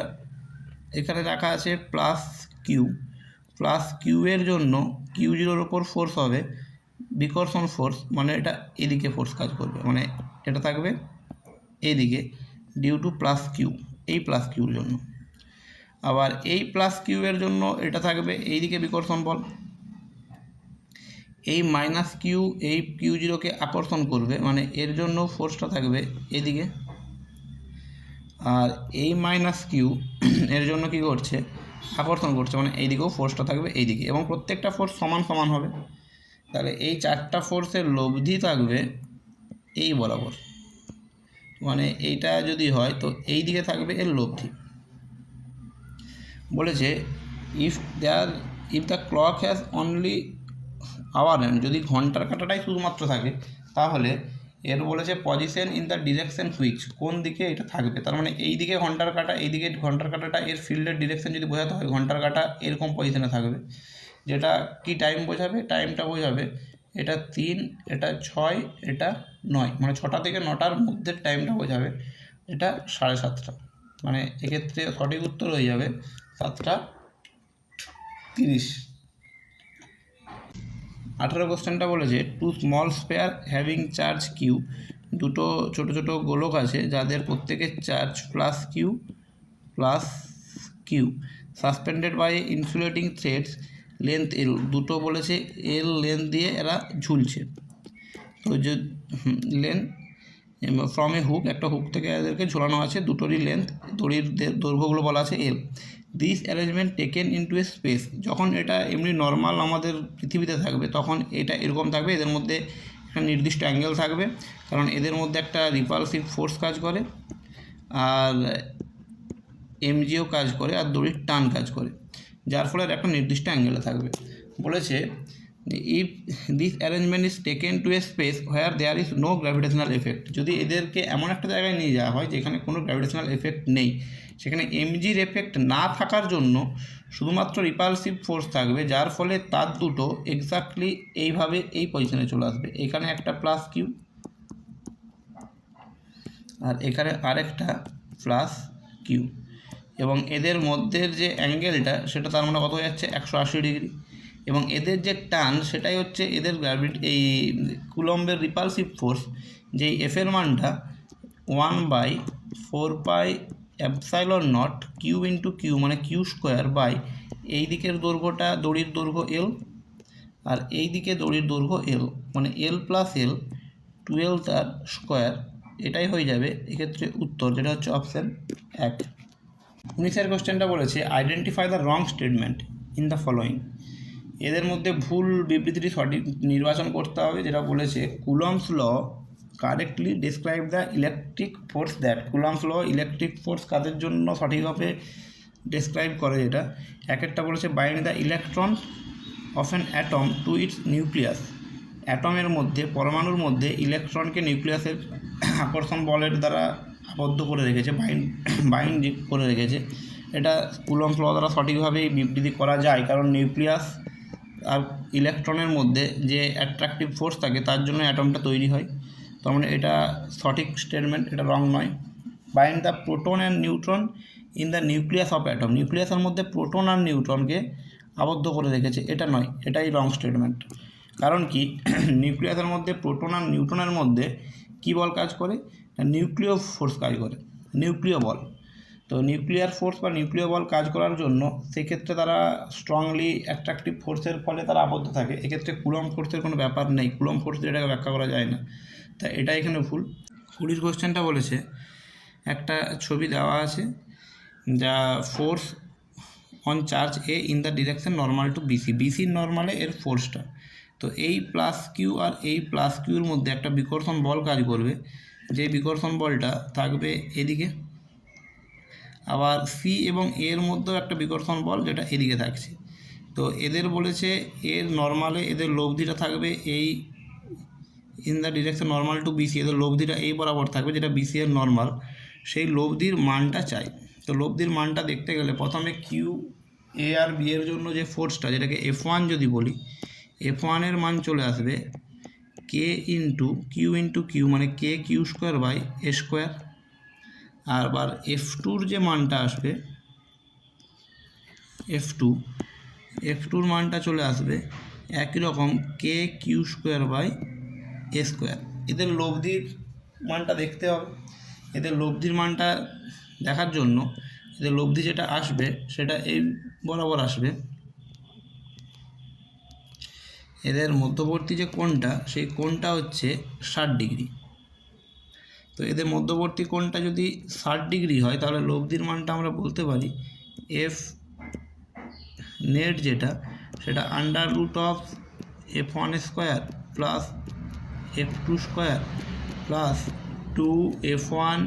এখানে রাখা আছে প্লাস কিউ এর জন্য Q0-র ওপর ফোর্স হবে বিকর্ষণ ফোর্স, মানে এটা এদিকে ফোর্স কাজ করবে, মানে এটা থাকবে এইদিকে ডিউ টু প্লাস কিউ, এই প্লাস কিউর জন্য। আবার এই প্লাস কিউ এর জন্য এটা থাকবে এইদিকে বিকর্ষণ বল, এই মাইনাস কিউ এই Q0-কে আকর্ষণ করবে, মানে এর জন্য ফোর্সটা থাকবে এদিকে, আর এই মাইনাস কিউ এর জন্য কী করছে, আকর্ষণ করছে, মানে এইদিকেও ফোর্সটা থাকবে এইদিকে, এবং প্রত্যেকটা ফোর্স সমান সমান হবে, তাহলে এই চারটা ফোর্সের লব্ধি থাকবে এই বরাবর, মানে এইটা যদি হয় তো এই দিকে থাকবে এর লব্ধি। বলেছে if the clock has only hour hand, যদি ঘন্টার কাঁটাটাই শুধুমাত্র থাকে তাহলে এর বলেছে position in the direction which, কোন দিকে এটা থাকবে, তার মানে এই দিকে ঘন্টার কাঁটা, এই দিকে ঘন্টার কাঁটাটা, এর ফিল্ডের ডিরেকশন যদি বোঝাতে হয় ঘন্টার কাঁটা এরকম পজিশনে থাকবে, যেটা কি টাইম বোঝাবে, টাইমটা বোঝাবে এটা 3, এটা 6, এটা 9, মানে 6টা থেকে 9টার মধ্যে টাইমটা বোঝাবে, এটা 7:30, মানে এক্ষেত্রে সঠিক উত্তর হয়ে যাবে 7:30। 18 কোশ্চেনটা বলেছে two small sphere having charge Q, দুটো ছোটো ছোটো গোলক আছে যাদের প্রত্যেকের charge plus Q suspended by insulating threads length L, দুটো বলেছে এল লেন্থ দিয়ে এরা ঝুলছে, তো যে লেন্থ ফ্রম এ হুক, একটা হুক থেকে এদেরকে ঝোলানো আছে, দুটোরই লেন্থ, দড়ির দৈর্ঘ্যগুলো বলা আছে L. This arrangement taken into a space, যখন এটা এমনি নর্মাল আমাদের পৃথিবীতে থাকবে তখন এটা এরকম থাকবে, এদের মধ্যে একটা নির্দিষ্ট অ্যাঙ্গেল থাকবে, কারণ এদের মধ্যে একটা রিপালসিভ ফোর্স কাজ করে আর এমজিও কাজ করে আর দড়ির টান কাজ করে, যার ফলে একটা নির্দিষ্ট অ্যাঙ্গেলে থাকবে। বলেছে if this arrangement is taken to a space where there is no gravitational effect, যদি এদেরকে এমন একটা জায়গায় নিয়ে যাওয়া হয় যেখানে কোনো গ্র্যাভিটেশনাল এফেক্ট নেই, সেখানে এমজির এফেক্ট না থাকার জন্য শুধুমাত্র রিপালসিভ ফোর্স থাকবে, যার ফলে তার দুটো এক্স্যাক্টলি এইভাবে এই পজিশনে চলে আসবে। এখানে একটা প্লাস কিউ আর এখানে আরেকটা প্লাস কিউ, এবং এদের মধ্যের যে অ্যাঙ্গেলটা সেটা তার মানে কত হয়ে যাচ্ছে 180 ডিগ্রি, এবং এদের যে টান সেটাই হচ্ছে এদের এই কুলম্বের রিপালসিভ ফোর্স, যেই এফের মানটা 1/4πε0 কিউ ইন্টু কিউ মানে কিউ স্কোয়ার বাই এই দিকের দৈর্ঘ্যটা দড়ির দৈর্ঘ্য এল আর এই দিকে দড়ির দৈর্ঘ্য এল মানে এল প্লাস এল 12 তার স্কোয়ার, এটাই হয়ে যাবে এক্ষেত্রে উত্তর, যেটা হচ্ছে অপশান 1। 19 কোশ্চেনটা বলেছে identify the wrong statement in the following, এদের মধ্যে ভুল বিবৃতিটি সঠিক নির্বাচন করতে হবে। যেটা বলেছে Coulomb's law correctly describe the electric force that, Coulomb's law electric force কাদের জন্য সঠিকভাবে ডিসক্রাইব করে, যেটা একটা বলেছে bind the electron of an atom to its nucleus, অ্যাটমের মধ্যে পরমাণুর মধ্যে ইলেকট্রনকে নিউক্লিয়াসের আকর্ষণ বলের দ্বারা আবদ্ধ করে রেখেছে, বাইন্ড করে রেখেছে। এটা কুলম্বস ল দ্বারা সঠিকভাবেই বিবৃতি করা যায়, কারণ নিউক্লিয়াস আর ইলেকট্রনের মধ্যে যে অ্যাট্রাকটিভ ফোর্স থাকে তার জন্য অ্যাটমটা তৈরি হয়, তার মানে এটা সঠিক স্টেটমেন্ট, এটা রং নয়। Bind the proton and neutron in the nucleus of atom, নিউক্লিয়াসের মধ্যে প্রোটন আর নিউট্রনকে আবদ্ধ করে রেখেছে, এটা নয়, এটাই রং স্টেটমেন্ট। কারণ কি নিউক্লিয়াসের মধ্যে প্রোটন আর নিউট্রনের মধ্যে কী বল কাজ করে, নিউক্লিয় ফোর্স কাজ করে, নিউক্লিয় বল। তো নিউক্লিয়ার ফোর্স বা নিউক্লিয় বল কাজ করার জন্য সেক্ষেত্রে তারা স্ট্রংলি অ্যাট্রাকটিভ ফোর্সের ফলে তারা আবদ্ধ থাকে, এক্ষেত্রে কুলম্ব ফোর্সের কোনো ব্যাপার নেই, কুলম্ব ফোর্স এটাকে ব্যাখ্যা করা যায় না, তাই এটা এখানে ভুল। 20 কোশ্চেনটা বলেছে একটা ছবি দেওয়া আছে যা force on charge A in the direction normal to BC, বিসির নর্মালে এর ফোর্সটা, তো এই প্লাস কিউ আর এই প্লাস কিউর মধ্যে একটা বিকর্ষণ বল কাজ করবে, যে বিকর্ষণ বলটা থাকবে এদিকে, আবার সি এবং এর মধ্যেও একটা বিকর্ষণ বল যেটা এদিকে থাকছে। তো এদের বলেছে এর নর্মালে এদের লব্ধিটা থাকবে এই in the direction normal to BC, এদের লব্ধিটা এই বরাবর থাকবে যেটা বিসি এর নর্মাল, সেই লব্ধির মানটা চাই। তো লব্ধির মানটা দেখতে গেলে প্রথমে কিউ এ আর বি এর জন্য যে ফোর্সটা, যেটাকে F1 যদি বলি, F1 এর মান চলে আসবে কে ইন্টু কিউ মানে K Q square by A square, আর আবার F2-র যে মানটা আসবে F2-র মানটা চলে আসবে একই রকম K Q square by A square. এদের লব্ধির মানটা দেখতে হবে, এদের লব্ধির মানটা দেখার জন্য এদের লব্ধি যেটা আসবে সেটা এই বরাবর আসবে, এদের মধ্যবর্তী যে কোণটা সেই কোণটা হচ্ছে 60 ডিগ্রি। তো এদের মধ্যবর্তী কোণটা যদি 60 ডিগ্রি হয় তাহলে লব্ধির মানটা আমরা বলতে পারি এফ নেট যেটা সেটা √F1 square plus F2 square plus 2F1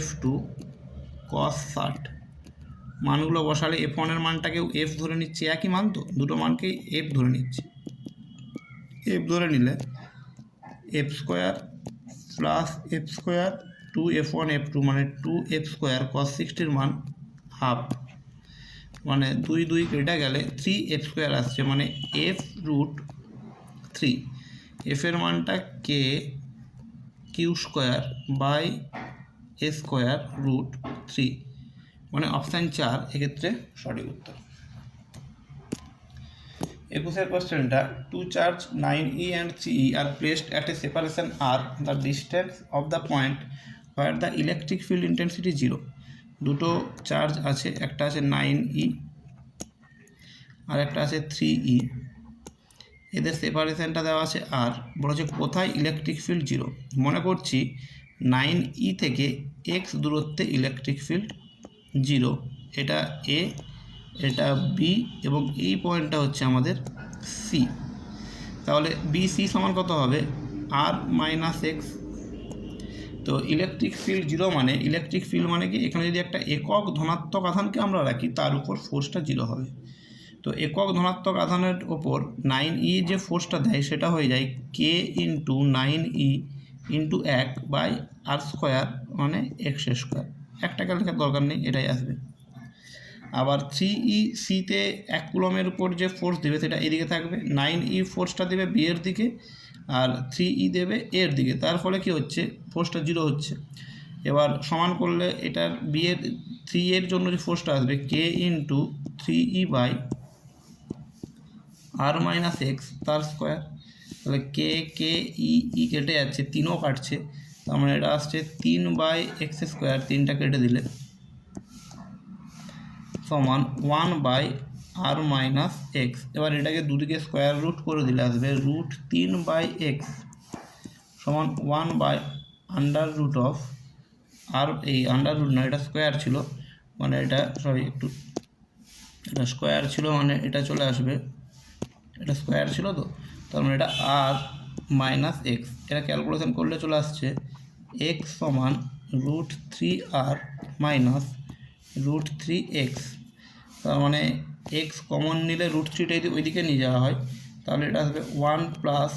F2 cos 60, মানগুলো বসালে F1 এর মানটাকেও F ধরে নিচ্ছে, একই মান তো, দুটো মানকেই F ধরে নিচ্ছে, F ধরে নিলে F square plus F square 2F1 F2 মানে 2F স্কোয়ার cos 60-র মান হাফ, মানে 2 কেটে গেলে 3F স্কোয়ার আসছে, মানে F√3, এফের মানটা K Q square by A square √3, মানে অপশান 4 এক্ষেত্রে সঠিক উত্তর। 21 কোশ্চেনটা two charge 9e and 3e are placed at a separation r, the distance of the point where the electric field intensity 0, দুটো চার্জ আছে, একটা আছে 9e আর একটা আছে 3e, এদের সেপারেশনটা দেওয়া আছে আর বলেছে কোথায় ইলেকট্রিক ফিল্ড 0, মনে করছি 9e থেকে x দূরত্বে ইলেকট্রিক ফিল্ড 0, এটা এ এটা বি এবং এই পয়েন্টটা হচ্ছে আমাদের সি, তাহলে বিসি সমান কত হবে আর মাইনাস এক্স। তো ইলেকট্রিক ফিল্ড জিরো মানে, ইলেকট্রিক ফিল্ড মানে কি, এখানে যদি একটা একক ধনাত্মক আধানকে আমরা রাখি তার উপর ফোর্সটা জিরো হবে। তো একক ধনাত্মক আধানের ওপর 9e যে ফোর্সটা দেয় সেটা হয়ে যায় কে ইন্টু 9e ইন্টু 1/r² মানে এক্স স্কোয়ার। একটাকে লেখার দরকার নেই, এটাই আসবে। আবার 3e(c)তে 1 কুলমের উপর যে ফোর্স দেবে সেটা এদিকে থাকবে, 9e ফোর্সটা দেবে বি এর দিকে আর 3e দেবে এর দিকে, তার ফলে কি হচ্ছে, ফোর্সটা জিরো হচ্ছে। এবার সমান করলে এটার বি এর 3 এর জন্য যে ফোর্সটা আসবে কে ইন্টু 3e/r মাইনাস এক্স তার স্কোয়ার। তাহলে কে কে ই কেটে যাচ্ছে, 3ও কাটছে, তার মানে এটা আসছে 3/x², 3টা কেটে দিলে সমান 1/r মাইনাস এক্স। এবার এটাকে দুদিকে স্কোয়ার রুট করে দিলে আসবে √3/x সমান 1/√of আর, এই আন্ডার রুট না, এটা স্কোয়ার ছিল মানে এটা, সরি একটু, এটা স্কোয়ার ছিল মানে এটা চলে আসবে, এটা স্কোয়ার ছিল তো, তার মানে এটা আর মাইনাস এক্স। এটা ক্যালকুলেশন করলে চলে আসছে এক্স সমান √3r মাইনাস √3x। তার মানে এক্স কমন নিলে √3টা যদি ওইদিকে নিয়ে যাওয়া হয় তাহলে এটা আসবে 1 প্লাস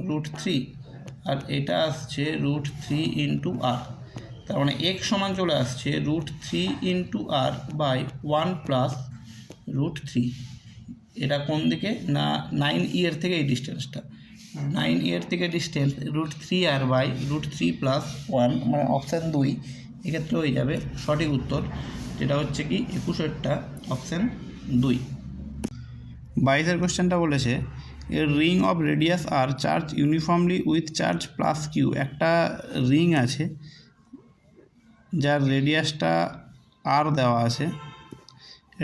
√3 আর এটা আসছে √3 ইন্টু আর। তার মানে এক্স সমান চলে আসছে √3 ইন্টু আর বাই 1 প্লাস √3। এটা কোন দিকে না, 9e এর থেকে এই ডিস্টেন্সটা, 9e এর থেকে ডিস্টেন্স √3r বাই √3 প্লাস 1 মানে অপশান 2 এক্ষেত্রে হয়ে যাবে সঠিক উত্তর, যেটা হচ্ছে কি 21এরটা অপশান 2। 22এর কোশ্চেনটা বলেছে a ring of radius R charge uniformly with charge plus Q. একটা রিং আছে যার রেডিয়াসটা আর দেওয়া আছে,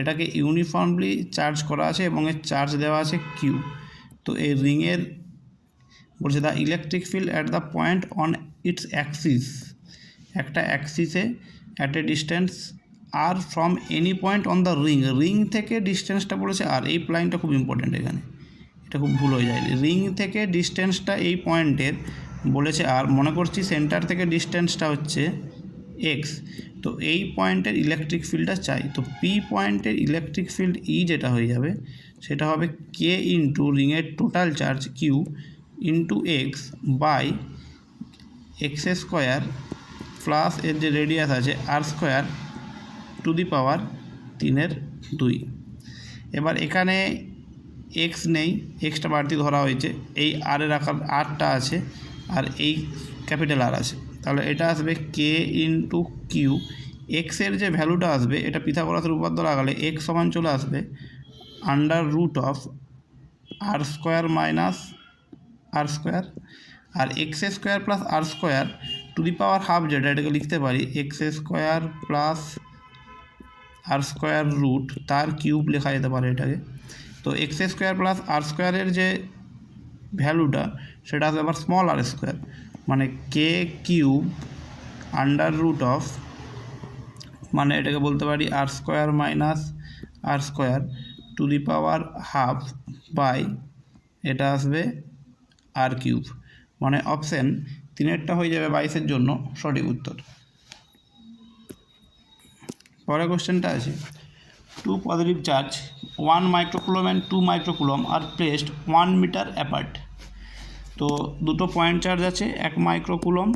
এটাকে ইউনিফর্মলি চার্জ করা আছে এবং এর চার্জ দেওয়া আছে কিউ। তো এই রিংয়ের বলছে the electric field at the point on its axis, একটা অ্যাক্সিসে at a distance R from any point on the ring, ring থেকে ডিস্টেন্সটা বলেছে আর, এই লাইনটা খুব ইম্পর্টেন্ট, এখানে এটা খুব ভুল হয়ে যায়। রিং থেকে ডিস্টেন্সটা এই পয়েন্টের বলেছে আর, মনে করছি সেন্টার থেকে ডিস্টেন্সটা হচ্ছে এক্স, তো এই পয়েন্টের ইলেকট্রিক ফিল্ডটা চাই। তো পি পয়েন্টের ইলেকট্রিক ফিল্ড ই যেটা হয়ে যাবে সেটা হবে কে ইন্টু রিংয়ের total charge Q into x by x² plus এর যে রেডিয়াস আছে r² টু দি পাওয়ার 3/2। এবার এখানে এক্স নেই, এক্সটা বাড়তি ধরা হয়েছে, এই আর এর আকার আরটা আছে আর এই ক্যাপিটাল আর আছে, তাহলে এটা আসবে কে ইন্টু কিউ। এক্সের যে ভ্যালুটা আসবে এটা পিথাগোরাসের উপপাদ্য লাগালে এক্স সমান চলে আসবে √of r² মাইনাস r², আর x² plus r² to the power half, যেটা এটাকে লিখতে পারি x² প্লাস r² তার কিউব লেখা যেতে পারে এটাকে। তো x² প্লাস r² এর যে ভ্যালুটা সেটা আসবে আবার স্মল r², মানে কে কিউব √of, মানে এটাকে বলতে পারি r² minus r² to the power half by, এটা আসবে r³, মানে অপশান 3-এরটা হয়ে যাবে 22-এর জন্য সঠিক উত্তর। পরের কোশ্চেনটা আছে 2 positive charge 1 microcoulomb and 2 microcoulomb are placed 1 metre apart. তো দুটো পয়েন্ট চার্জ আছে 1 মাইক্রোকুলম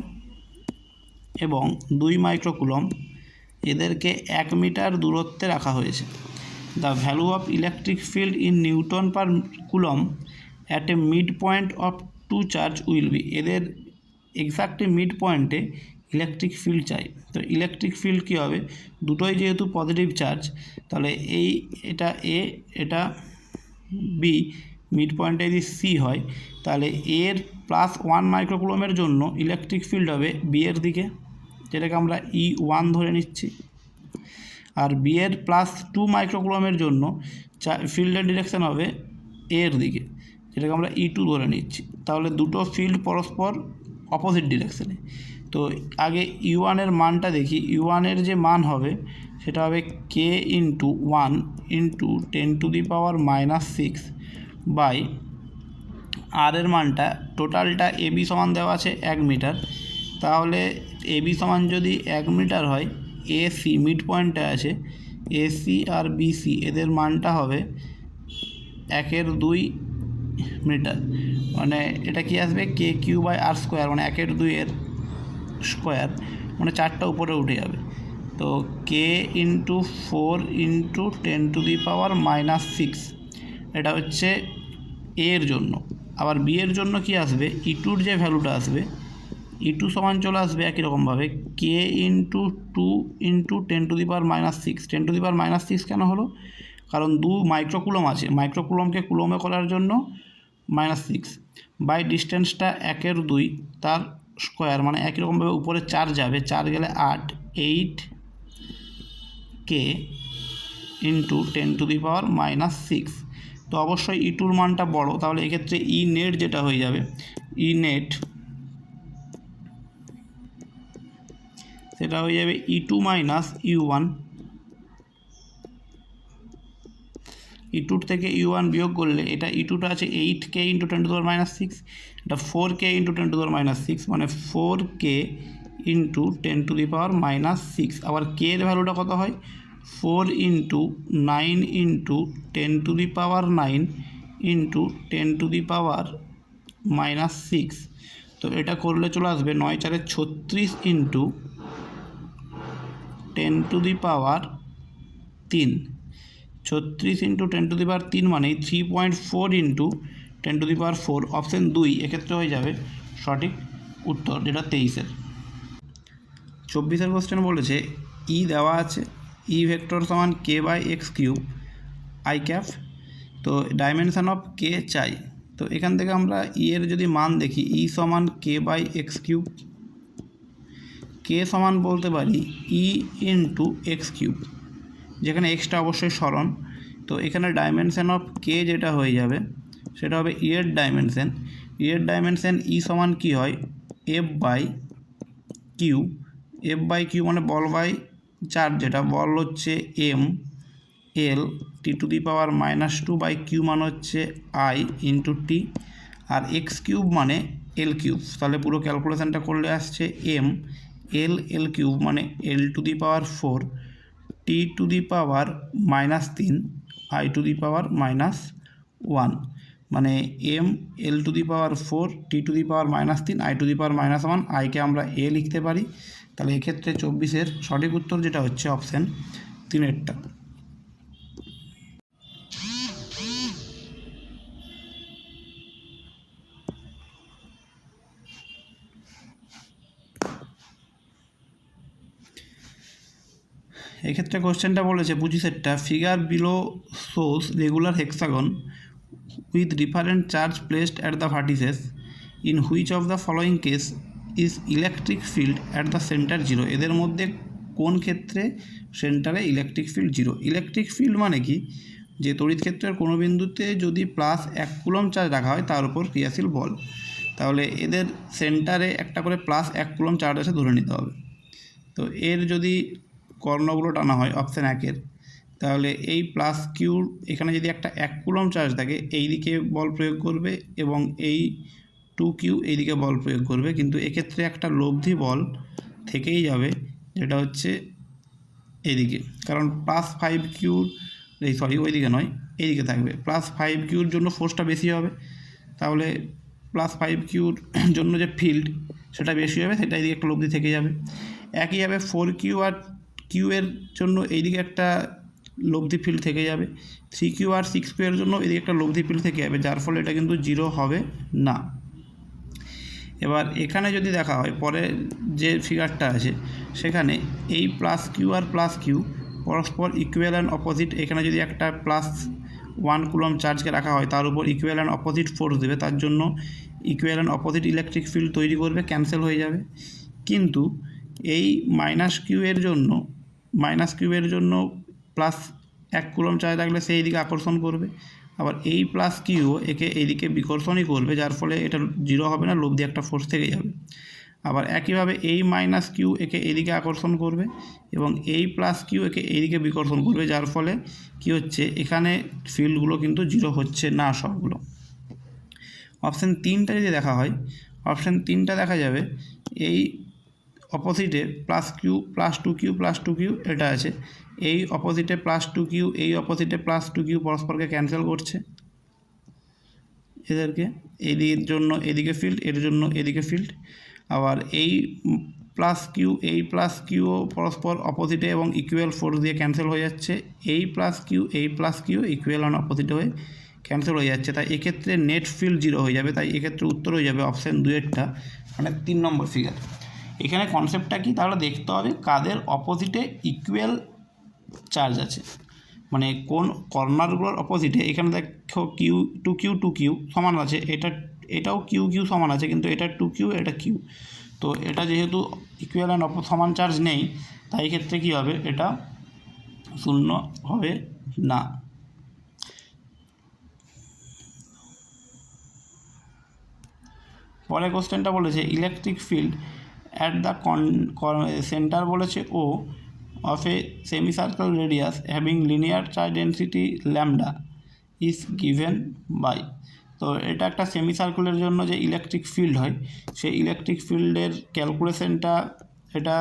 এবং 2 মাইক্রোকুলম, এদেরকে 1 মিটার দূরত্বে রাখা হয়েছে। The value of electric field in Newton per coulomb at a mid point of 2 charge will be, এদের exactly mid পয়েন্টে ইলেকট্রিক ফিল্ড চাই। তো ইলেকট্রিক ফিল্ড কী হবে, দুটোই যেহেতু পজিটিভ চার্জ তাহলে এটা এ এটা বি, মিড পয়েন্টে যদি সি হয় তাহলে এর +1 মাইক্রোকুলমের জন্য ইলেকট্রিক ফিল্ড হবে বি এর দিকে, যেটাকে আমরা E1 ধরে নিচ্ছি, আর বি এর +2 মাইক্রোকুলমের জন্য ফিল্ডের ডিরেকশান হবে এর দিকে, যেটাকে আমরা E2 ধরে নিচ্ছি। তাহলে দুটো ফিল্ড পরস্পর অপোজিট ডিরেকশানে। তো আগে U1 এর মানটা দেখি, U1 এর যে মান হবে সেটা হবে কে ইন্টু 1 ইন্টু 10⁻⁻⁶ বাই আর এর মানটা টোটালটা এবি সমান দেওয়া আছে 1 মিটার, তাহলে এবি সমান যদি 1 মিটার হয়, এসি মিড পয়েন্টে আছে, এসি আর বিসি এদের মানটা হবে 1/2 মিটার, মানে এটা কি আসবে কে কিউ বাই আর স্কোয়ার, মানে 1/2 এর স্কোয়ার, মানে 4টা উপরে উঠে যাবে। তো কে ইন্টু 4 ইন্টু 10⁻⁻6 এটা হচ্ছে এর জন্য। আবার বি এর জন্য কি আসবে, ইটুর যে ভ্যালুটা আসবে, ইটু সমান চলে আসবে একই রকমভাবে কে ইন্টু 2 ইন্টু 10⁻⁻6। 10⁻⁻6 কেন হলো, কারণ 2 মাইক্রোকুলম আছে, মাইক্রোকুলমকে কুলমে করার জন্য -6 বাই ডিস্টেন্সটা 1/2 তার স্কোয়ার, মানে একই রকমভাবে উপরে 4 যাবে, 4 গেলে 8, 8k ইন্টু 10⁻⁻6। তো অবশ্যই ইটুর মানটা বড়, তাহলে এক্ষেত্রে ই নেট যেটা হয়ে যাবে, ই নেট সেটা হয়ে যাবে E2 মাইনাস U1। E2 থেকে U1 বিয়োগ করলে এটা E2টা আছে 8k ইন্টু 10⁻⁻6, এটা 4k ইন্টু 10⁻⁻6, মানে 4k ইন্টু 10⁻⁻6। আবার k এর ভ্যালুটা কত হয়, 4 ইন্টু 9 ইন্টু 10⁻9 ইন্টু 10⁻⁻6। তো এটা করলে চলে আসবে 9 4 36 ইন্টু 10⁻3, 36 ইন্টু 10⁻3 মানে 3.4 ইন্টু 10⁻4, অপশান 2 এক্ষেত্রে হয়ে যাবে সঠিক উত্তর, যেটা 23-এর। 24-এর কোশ্চেন বলেছে ই দেওয়া আছে, ই ভেক্টর সমান K by x cube I cap, তো ডাইমেনশান অফ কে চাই। তো এখান থেকে আমরা ই এর যদি মান দেখি, ই সমান কে বাই এক্স কিউব, কে সমান বলতে পারি ই ইন্টু এক্স কিউব, যেখানে এক্সটা অবশ্যই সরণ। তো এখানে ডাইমেনশান অফ কে যেটা হয়ে যাবে সেটা হবে ই এর ডাইমেনশান। ই এর ডাইমেনশান ই সমান কি হয়, F by Q, F by Q মানে বল বাই চার্জ, যেটা বল হচ্ছে M L T⁻⁻2 by Q মানে হচ্ছে আই ইন্টু টি, আর এক্স কিউব মানে এল কিউব। তাহলে পুরো ক্যালকুলেশানটা করলে আসছে এম এল কিউব মানে L⁴ T⁻⁻3 I⁻⁻1, মানে এম L⁴ T⁻⁻3 I⁻⁻1, আইকে আমরা এ লিখতে পারি। তাহলে এক্ষেত্রে 24-এর সঠিক উত্তর যেটা হচ্ছে অপশান 3-এরটা। এক্ষেত্রে কোশ্চেনটা বলেছে 25-এরটা, figure below shows regular hexagon with different charge placed at the vertices, in which of the following case is electric field at the centre zero. এদের মধ্যে কোন ক্ষেত্রে সেন্টারে electric field zero. Electric field মানে কি, যে তড়িৎ ক্ষেত্রের কোনো বিন্দুতে যদি +1 কুলম চার্জ রাখা হয় তার উপর ক্রিয়াশীল বল, তাহলে এদের সেন্টারে একটা করে +1 কুলম চার্জ আছে ধরে নিতে হবে। তো এর যদি কর্ণগুলো টানা হয় অপশান 1-এর, তাহলে এই প্লাস কিউর এখানে যদি একটা 1 কুলম চার্জ থাকে এই দিকে বল প্রয়োগ করবে, এবং এই 2Q এই দিকে বল প্রয়োগ করবে, কিন্তু এক্ষেত্রে একটা লব্ধি বল থেকেই যাবে, যেটা হচ্ছে এইদিকে, কারণ +5Q ওইদিকে নয় এইদিকে থাকবে, +5Qর জন্য ফোর্সটা বেশি হবে, তাহলে +5Qর জন্য যে ফিল্ড সেটা বেশি হবে, সেটা এইদিকে একটা লব্ধি থেকে যাবে। একইভাবে 4Q আর কিউ এর জন্য এইদিকে একটা লব্ধি ফিল্ড থেকে যাবে, 3Q আর 6Q এর জন্য এদিকে একটা লব্ধি ফিল্ড থেকে যাবে, যার ফলে এটা কিন্তু জিরো হবে না। এবার এখানে যদি দেখা হয় পরে যে ফিগারটা আছে সেখানে এই +Q আর +Q পরস্পর ইকুয়াল অপোজিট, এখানে যদি একটা +1 কুলম চার্জকে রাখা হয় তার উপর ইকুয়াল অপোজিট ফোর্স দেবে, তার জন্য ইকুয়াল অপোজিট ইলেকট্রিক ফিল্ড তৈরি করবে, ক্যান্সেল হয়ে যাবে। কিন্তু এই -Q এর জন্য +1 কুলম চার্জ রাখলে সেই দিকে আকর্ষণ করবে, আবার এই +Q একে এইদিকে বিকর্ষণই করবে, যার ফলে এটা জিরো হবে না, লব্ধি একটা ফোর্স থেকে যাবে। আবার একইভাবে এই -Q একে এইদিকে আকর্ষণ করবে, এবং এই +Q একে এইদিকে বিকর্ষণ করবে, যার ফলে কি হচ্ছে, এখানে ফিল্ডগুলো কিন্তু জিরো হচ্ছে না সবগুলো। অপশান 3টা যদি দেখা হয়, অপশান 3টা দেখা যাবে এই অপোজিটে plus Q plus two Q plus two Q এটা আছে, এই অপোজিটে প্লাস টু কিউ, এই অপোজিটে প্লাস টু কিউ পরস্পরকে ক্যান্সেল করছে এদেরকে, এদিকের জন্য এদিকে ফিল্ড, এর জন্য এদিকে ফিল্ড। আবার এই প্লাস কিউ এই প্লাস কিউও পরস্পর অপোজিটে এবং ইকুয়াল ফোর্স দিয়ে ক্যান্সেল হয়ে যাচ্ছে, এই প্লাস কিউ ইকুয়াল অন অপোজিটে হয়ে ক্যান্সেল হয়ে যাচ্ছে। তাই এক্ষেত্রে নেট ফিল্ড 0 হয়ে যাবে। তাই এক্ষেত্রে উত্তর হয়ে যাবে অপশান 2-এরটা, মানে 3 নম্বর ফিগার। এখানে কনসেপ্টটা কি তাহলে দেখতে হবে, কাদের অপোজিটে ইকুয়াল চার্জ আছে, মানে কোন কর্নারগুলোর অপোজিটে। এখানে দেখো টু কিউ সমান আছে, এটাও কিউ সমান আছে, কিন্তু এটা টু কিউ এটা কিউ। তো এটা যেহেতু ইকুয়াল অ্যান্ড সমান চার্জ নেই, তাই ক্ষেত্রে কী হবে, এটা 0 হবে না। পরের কোশ্চেনটা বলেছে electric field at the centre বলেছে O of a semicircle radius having linear charge density lambda is given by. তো এটা একটা সেমিসার্কেলের জন্য যে ইলেকট্রিক ফিল্ড হয়, সেই ইলেকট্রিক ফিল্ডের ক্যালকুলেশনটা এটা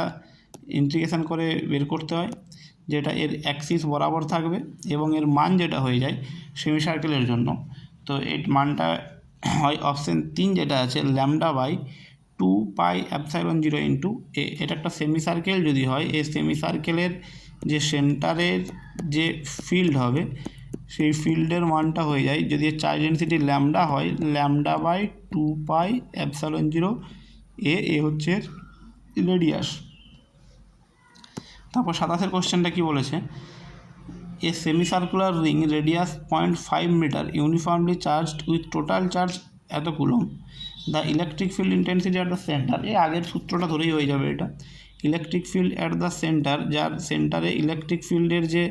ইন্টিগ্রেশন করে বের করতে হয়, যেটা এর অ্যাক্সিস বরাবর থাকবে এবং এর মান যেটা হয়ে যায় সেমিসার্কেলের জন্য। তো এর মানটা হয় অপশান 3 যেটা আছে ল্যামডা বাই 2πε0 ইন্টু এ। এটা একটা সেমিসার্কেল যদি হয়, এই সেমিসার্কেলের যে সেন্টারের যে ফিল্ড হবে সেই ফিল্ডের মানটা হয়ে যায়, যদি চার্জ ডেনসিটি ল্যামডা হয়, ল্যামডা বাই 2πε0 এ হচ্ছে রেডিয়াস। তারপর 27-এর কোশ্চেনটা কী বলেছে, a semicircular ring radius 0.5 metre uniformly charged with total charge এত coulomb, the electric field intensity at the centre. এই আগের সূত্রটা ধরেই হয়ে যাবে এটা। Electric field at the centre, যার সেন্টারে ইলেকট্রিক ফিল্ডের যে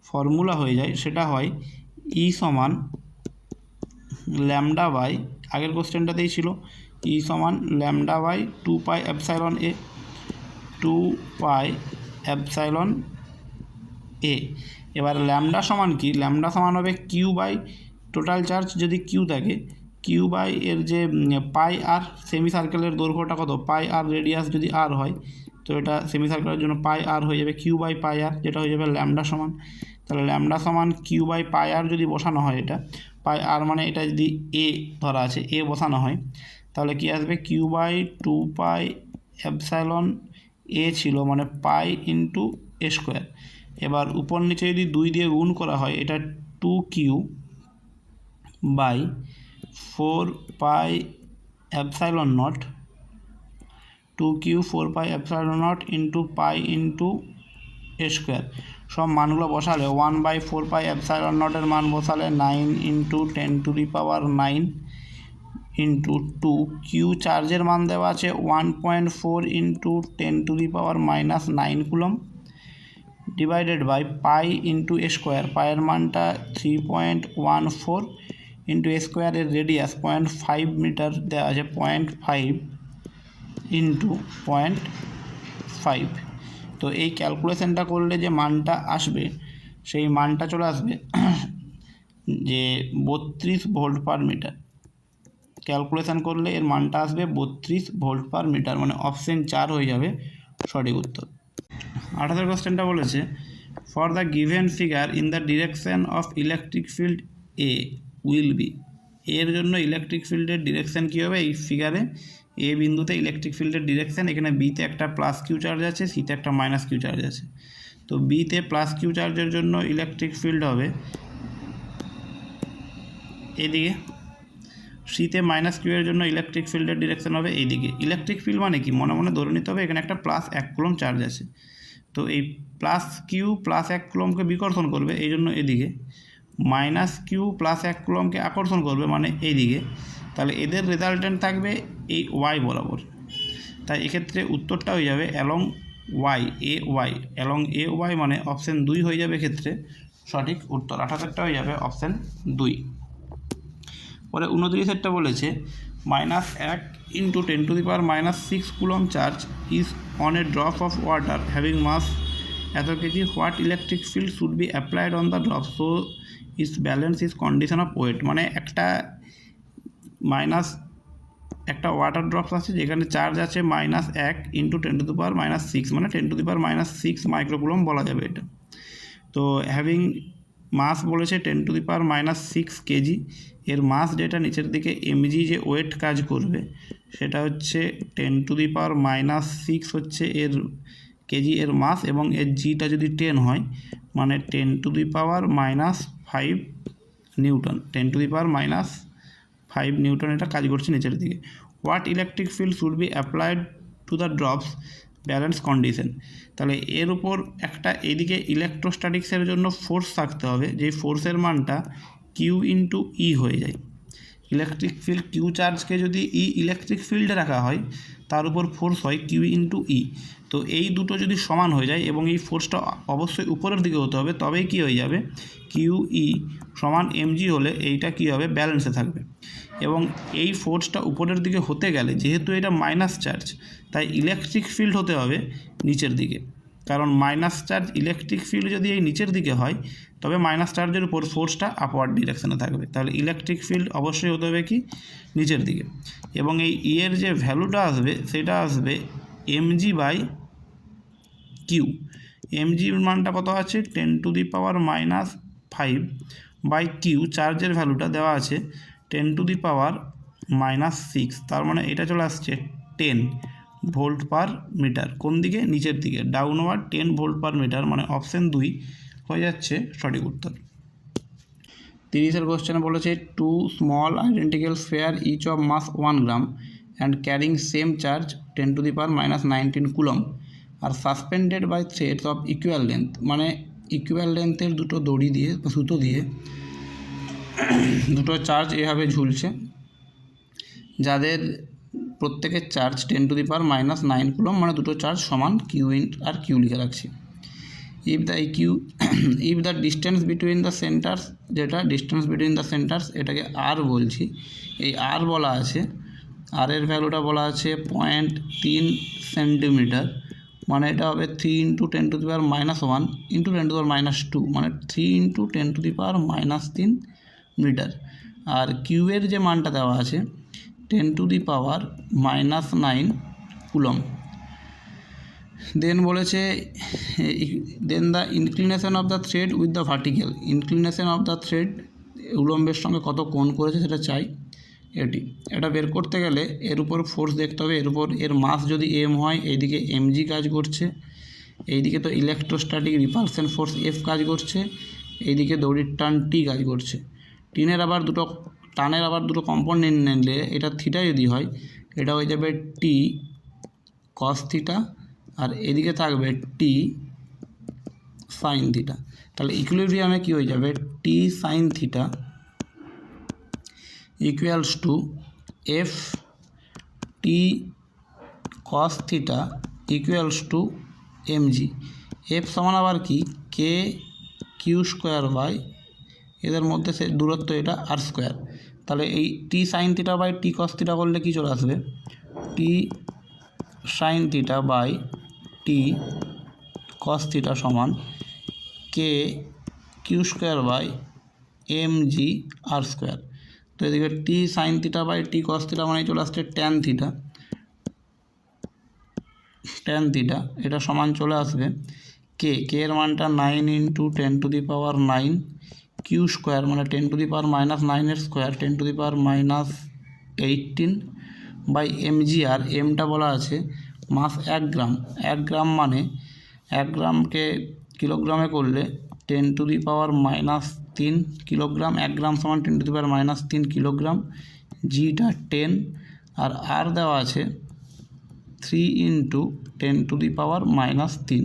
ফর্মুলা হয়ে যায় সেটা হয় ই সমান ল্যামডা বাই, আগের কোশ্চেনটাতেই ছিল ই সমান ল্যামডা বাই 2πε0 এ, 2πε0 এ। এবার ল্যামডা সমান কি, ল্যামডা সমান হবে কিউ বাই টোটাল চার্জ, যদি কিউ থাকে কিউ বাই এর যে পাই আর, সেমি সার্কেলের দৈর্ঘ্যটা কত পাই আর, রেডিয়াস যদি আর হয় তো এটা সেমি সার্কেলের জন্য পাই আর হয়ে যাবে কিউ বাই পাই আর, যেটা হয়ে যাবে ল্যামডা সমান। তাহলে ল্যামডা সমান কিউ বাই পাই আর যদি বসানো হয়, এটা পাই আর মানে এটা যদি এ ধরা আছে, এ বসানো হয় তাহলে কি আসবে, কিউ বাই 2πε এ ছিল মানে পাই ইন্টু এ স্কোয়ার। এবার উপর নিচে যদি 2 দিয়ে গুণ করা হয়, এটা 2q by 4πε0, 2q 4πε0 into pi into A square. সব মানগুলো বসালে 1/4πε0 এর মান বসালে 9 ইন্টু 10⁹ ইন্টু 2, কিউ চার্জের মান দেওয়া আছে 1.4 into 10⁻⁻9 coulomb, divided by pi into A square. পায়ের মানটা 3.14 ইন্টু এ স্কোয়ারের রেডিয়াস 0.5 মিটার দেওয়া আছে, 0.5 ইন্টু 0.5। তো এই ক্যালকুলেশনটা করলে যে মানটা আসবে সেই মানটা চলে আসবে যে 32 ভোল্ট পার মিটার। ক্যালকুলেশন করলে এর মানটা আসবে 32 ভোল্ট পার মিটার, মানে অপশন 4 হয়ে যাবে সঠিক উত্তর। 28 কোশ্চেনটা বলেছে for the given figure in the direction of electric field A will be. এর জন্য ইলেকট্রিক ফিল্ডের ডিরেকশন কী হবে, এই ফিগারে এ বিন্দুতে ইলেকট্রিক ফিল্ডের ডিরেকশন, এখানে বিতে একটা প্লাস কিউ চার্জ আছে, সিতে একটা মাইনাস কিউ চার্জ আছে। তো বিতে প্লাস কিউ চার্জের জন্য ইলেকট্রিক ফিল্ড হবে এদিকে, সিতে মাইনাস কিউ এর জন্য ইলেকট্রিক ফিল্ডের ডিরেকশন হবে এইদিকে। ইলেকট্রিক ফিল্ড মানে কি, মনে মনে ধরে নিতে হবে এখানে একটা +1 কুলম চার্জ আছে। তো এই প্লাস কিউ +1 কুলমকে বিকর্ষণ করবে, এই জন্য এদিকে, মাইনাস কিউ +1 কুলমকে আকর্ষণ করবে মানে এইদিকে। তাহলে এদের রেজাল্টেন্ট থাকবে এই ওয়াই বরাবর। তাই এক্ষেত্রে উত্তরটা হয়ে যাবে along Y, A Y, along A Y, মানে অপশান 2 হয়ে যাবে এক্ষেত্রে সঠিক উত্তর। 28টা হয়ে যাবে অপশান 2। পরে 29টা বলেছে -1 into 10⁻⁻6 coulomb charge is on a drop of water having mass এত kg, what electric field should be applied on the drop so is balance is condition of weight. মানে একটা মাইনাস একটা ওয়াটার ড্রপস আছে যেখানে charge আছে -1 × 10⁻⁻6 মানে 10⁻⁻6 microcoulomb বলা যাবে এটা। তো হ্যাভিং মাস বলেছে 10⁻⁻6 কেজি, এর মাস যেটা নিচের দিকে mg যে ওয়েট কাজ করবে সেটা হচ্ছে 10⁻⁻6 হচ্ছে এর কেজি এর মাস, এবং এর জিটা যদি 10 হয় মানে 10⁻⁻5 নিউটন, 10⁻⁻5 নিউটন এটা কাজ করছে নিচের দিকে। What electric field should be applied to the drops balance condition, তাহলে এর উপর একটা এদিকে ইলেকট্রোস্ট্যাটিক্সের জন্য ফোর্স থাকতে হবে, যেই ফোর্সের মানটা কিউ ইন্টু ই হয়ে যায়। ইলেকট্রিক ফিল্ড কিউ চার্জকে যদি ইলেকট্রিক ফিল্ডে রাখা হয় তার উপর ফোর্স হয় কিউ ইন্টু ই। তো এই দুটো যদি সমান হয়ে যায় এবং এই ফোর্সটা অবশ্যই উপরের দিকে হতে হবে, তবেই কী হয়ে যাবে, কিউ ই সমান mg হলে এইটা কী হবে, ব্যালেন্সে থাকবে। এবং এই ফোর্সটা উপরের দিকে হতে গেলে যেহেতু এটা মাইনাস চার্জ, তাই ইলেকট্রিক ফিল্ড হতে হবে নিচের দিকে, কারণ মাইনাস চার্জ ইলেকট্রিক ফিল্ড যদি এই নিচের দিকে হয় তবে মাইনাস চার্জের উপর ফোর্সটা আপওয়ার্ড ডিরেকশনে থাকবে, তাহলে ইলেকট্রিক ফিল্ড অবশ্যই হতে হবে কি নিচের দিকে। এবং এই ই এর যে ভ্যালুটা আসবে সেটা আসবে mg/কিউ। mgর মানটা কত আছে 10⁻⁻5/কিউ, চার্জের ভ্যালুটা দেওয়া আছে 10⁻⁻6, তার মানে এটা চলে আসছে 10 ভোল্ট/মিটার। কোন দিকে, নিচের দিকে, ডাউনওয়ার্ড 10 ভোল্ট/মিটার, মানে অপশান 2 হয়ে যাচ্ছে সঠিক উত্তর। 30-এর কোশ্চেনে বলেছে two small identical sphere each of mass 1 gram and carrying same charge 10⁻⁻19 coulomb are suspended by threads of equal length, মানে ইকুয়াল লেন্থের দুটো দড়ি দিয়ে বা সুতো দিয়ে দুটো চার্জ এভাবে ঝুলছে, যাদের প্রত্যেকের চার্জ 10⁻⁻9 কুলম, মানে দুটো চার্জ সমান কিউ আর কিউ লিখে রাখছি। If the distance between the centres, যেটা ডিস্টেন্স বিটুইন দ্য সেন্টার্স এটাকে আর বলছি, এই আর বলা আছে, আর এর ভ্যালুটা বলা আছে 0.3 সেন্টিমিটার, মানে এটা হবে 3 × 10⁻⁻1 × 10⁻2, মানে 3 × 10⁻⁻3 মিটার। আর কিউ এর যে মানটা দেওয়া আছে 10⁻⁻9 কুলম। দেন বলেছে then the inclination of the thread with the vertical, inclination of the thread উলম্বের সঙ্গে কত কোণ করেছে সেটা চাই। এটা বের করতে গেলে এর উপর ফোর্স দেখতে হবে, এর উপর এর মাস যদি m হয়, এইদিকে mg কাজ করছে, এইদিকে তো ইলেকট্রোস্ট্যাটিক রিপালশন ফোর্স F কাজ করছে, এইদিকে দড়ির টান T কাজ করছে। টানের আবার দুটো কম্পোনেন্ট নিলে এটা থিটা যদি হয় এটা হয়ে যাবে T cos থিটা, আর এদিকে থাকবে T sin থিটা। তাহলে ইকুইলিব্রিয়ামে কী হয়ে যাবে, T sin theta equals to F T cos theta equals to mg। F সমান আবার কি, k q² এদের মধ্যে সে দূরত্ব এটা r²। তাহলে এই T sin theta by T cos theta করলে কি চলে আসবে, T sin theta by T cos theta সমান k q² mg r²। তো এদিকে T sin theta by T cos theta মানে চলে আসছে tan থিটা, এটা সমান চলে আসবে k এর মানটা 9 × 10⁻9 q² মানে 10⁻⁻9 এর স্কোয়ার 10⁻⁻18 বাই mg, আর mটা বলা আছে মাস 1 গ্রাম। 1 গ্রাম মানে 1 গ্রামকে কিলোগ্রামে করলে 10⁻³ কিলোগ্রাম, 1 গ্রাম সমান 10⁻³ কিলোগ্রাম, জিটা 10, আর আর দেওয়া আছে 3 × 10⁻³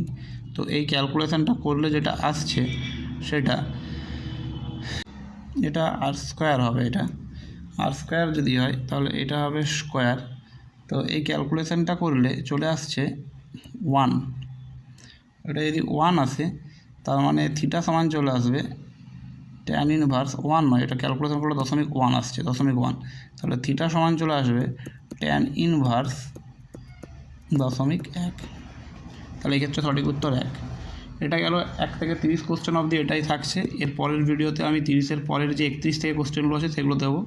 তো এই ক্যালকুলেশানটা করলে যেটা আসছে সেটা এটা r² হবে, এটা r² যদি হয় তাহলে এটা হবে স্কোয়ার। তো এই ক্যালকুলেশানটা করলে চলে আসছে 1, এটা যদি 1 আসে তার মানে থিটা সমান চলে আসবে tan ইনভার্স 1 নয়, এটা ক্যালকুলেশন করলে 0.1 আসছে, 0.1, তাহলে থিটা সমান চলে আসবে tan ইনভার্স 0.1। তাহলে এই ক্ষেত্রে সঠিক উত্তর 1। এটা গেল 1 থেকে 30 কোশ্চেন অবধি এটাই থাকছে। এর পরের ভিডিওতে আমি 30-এর পরের যে 31 থেকে কোশ্চেনগুলো আছে সেগুলো দেবো।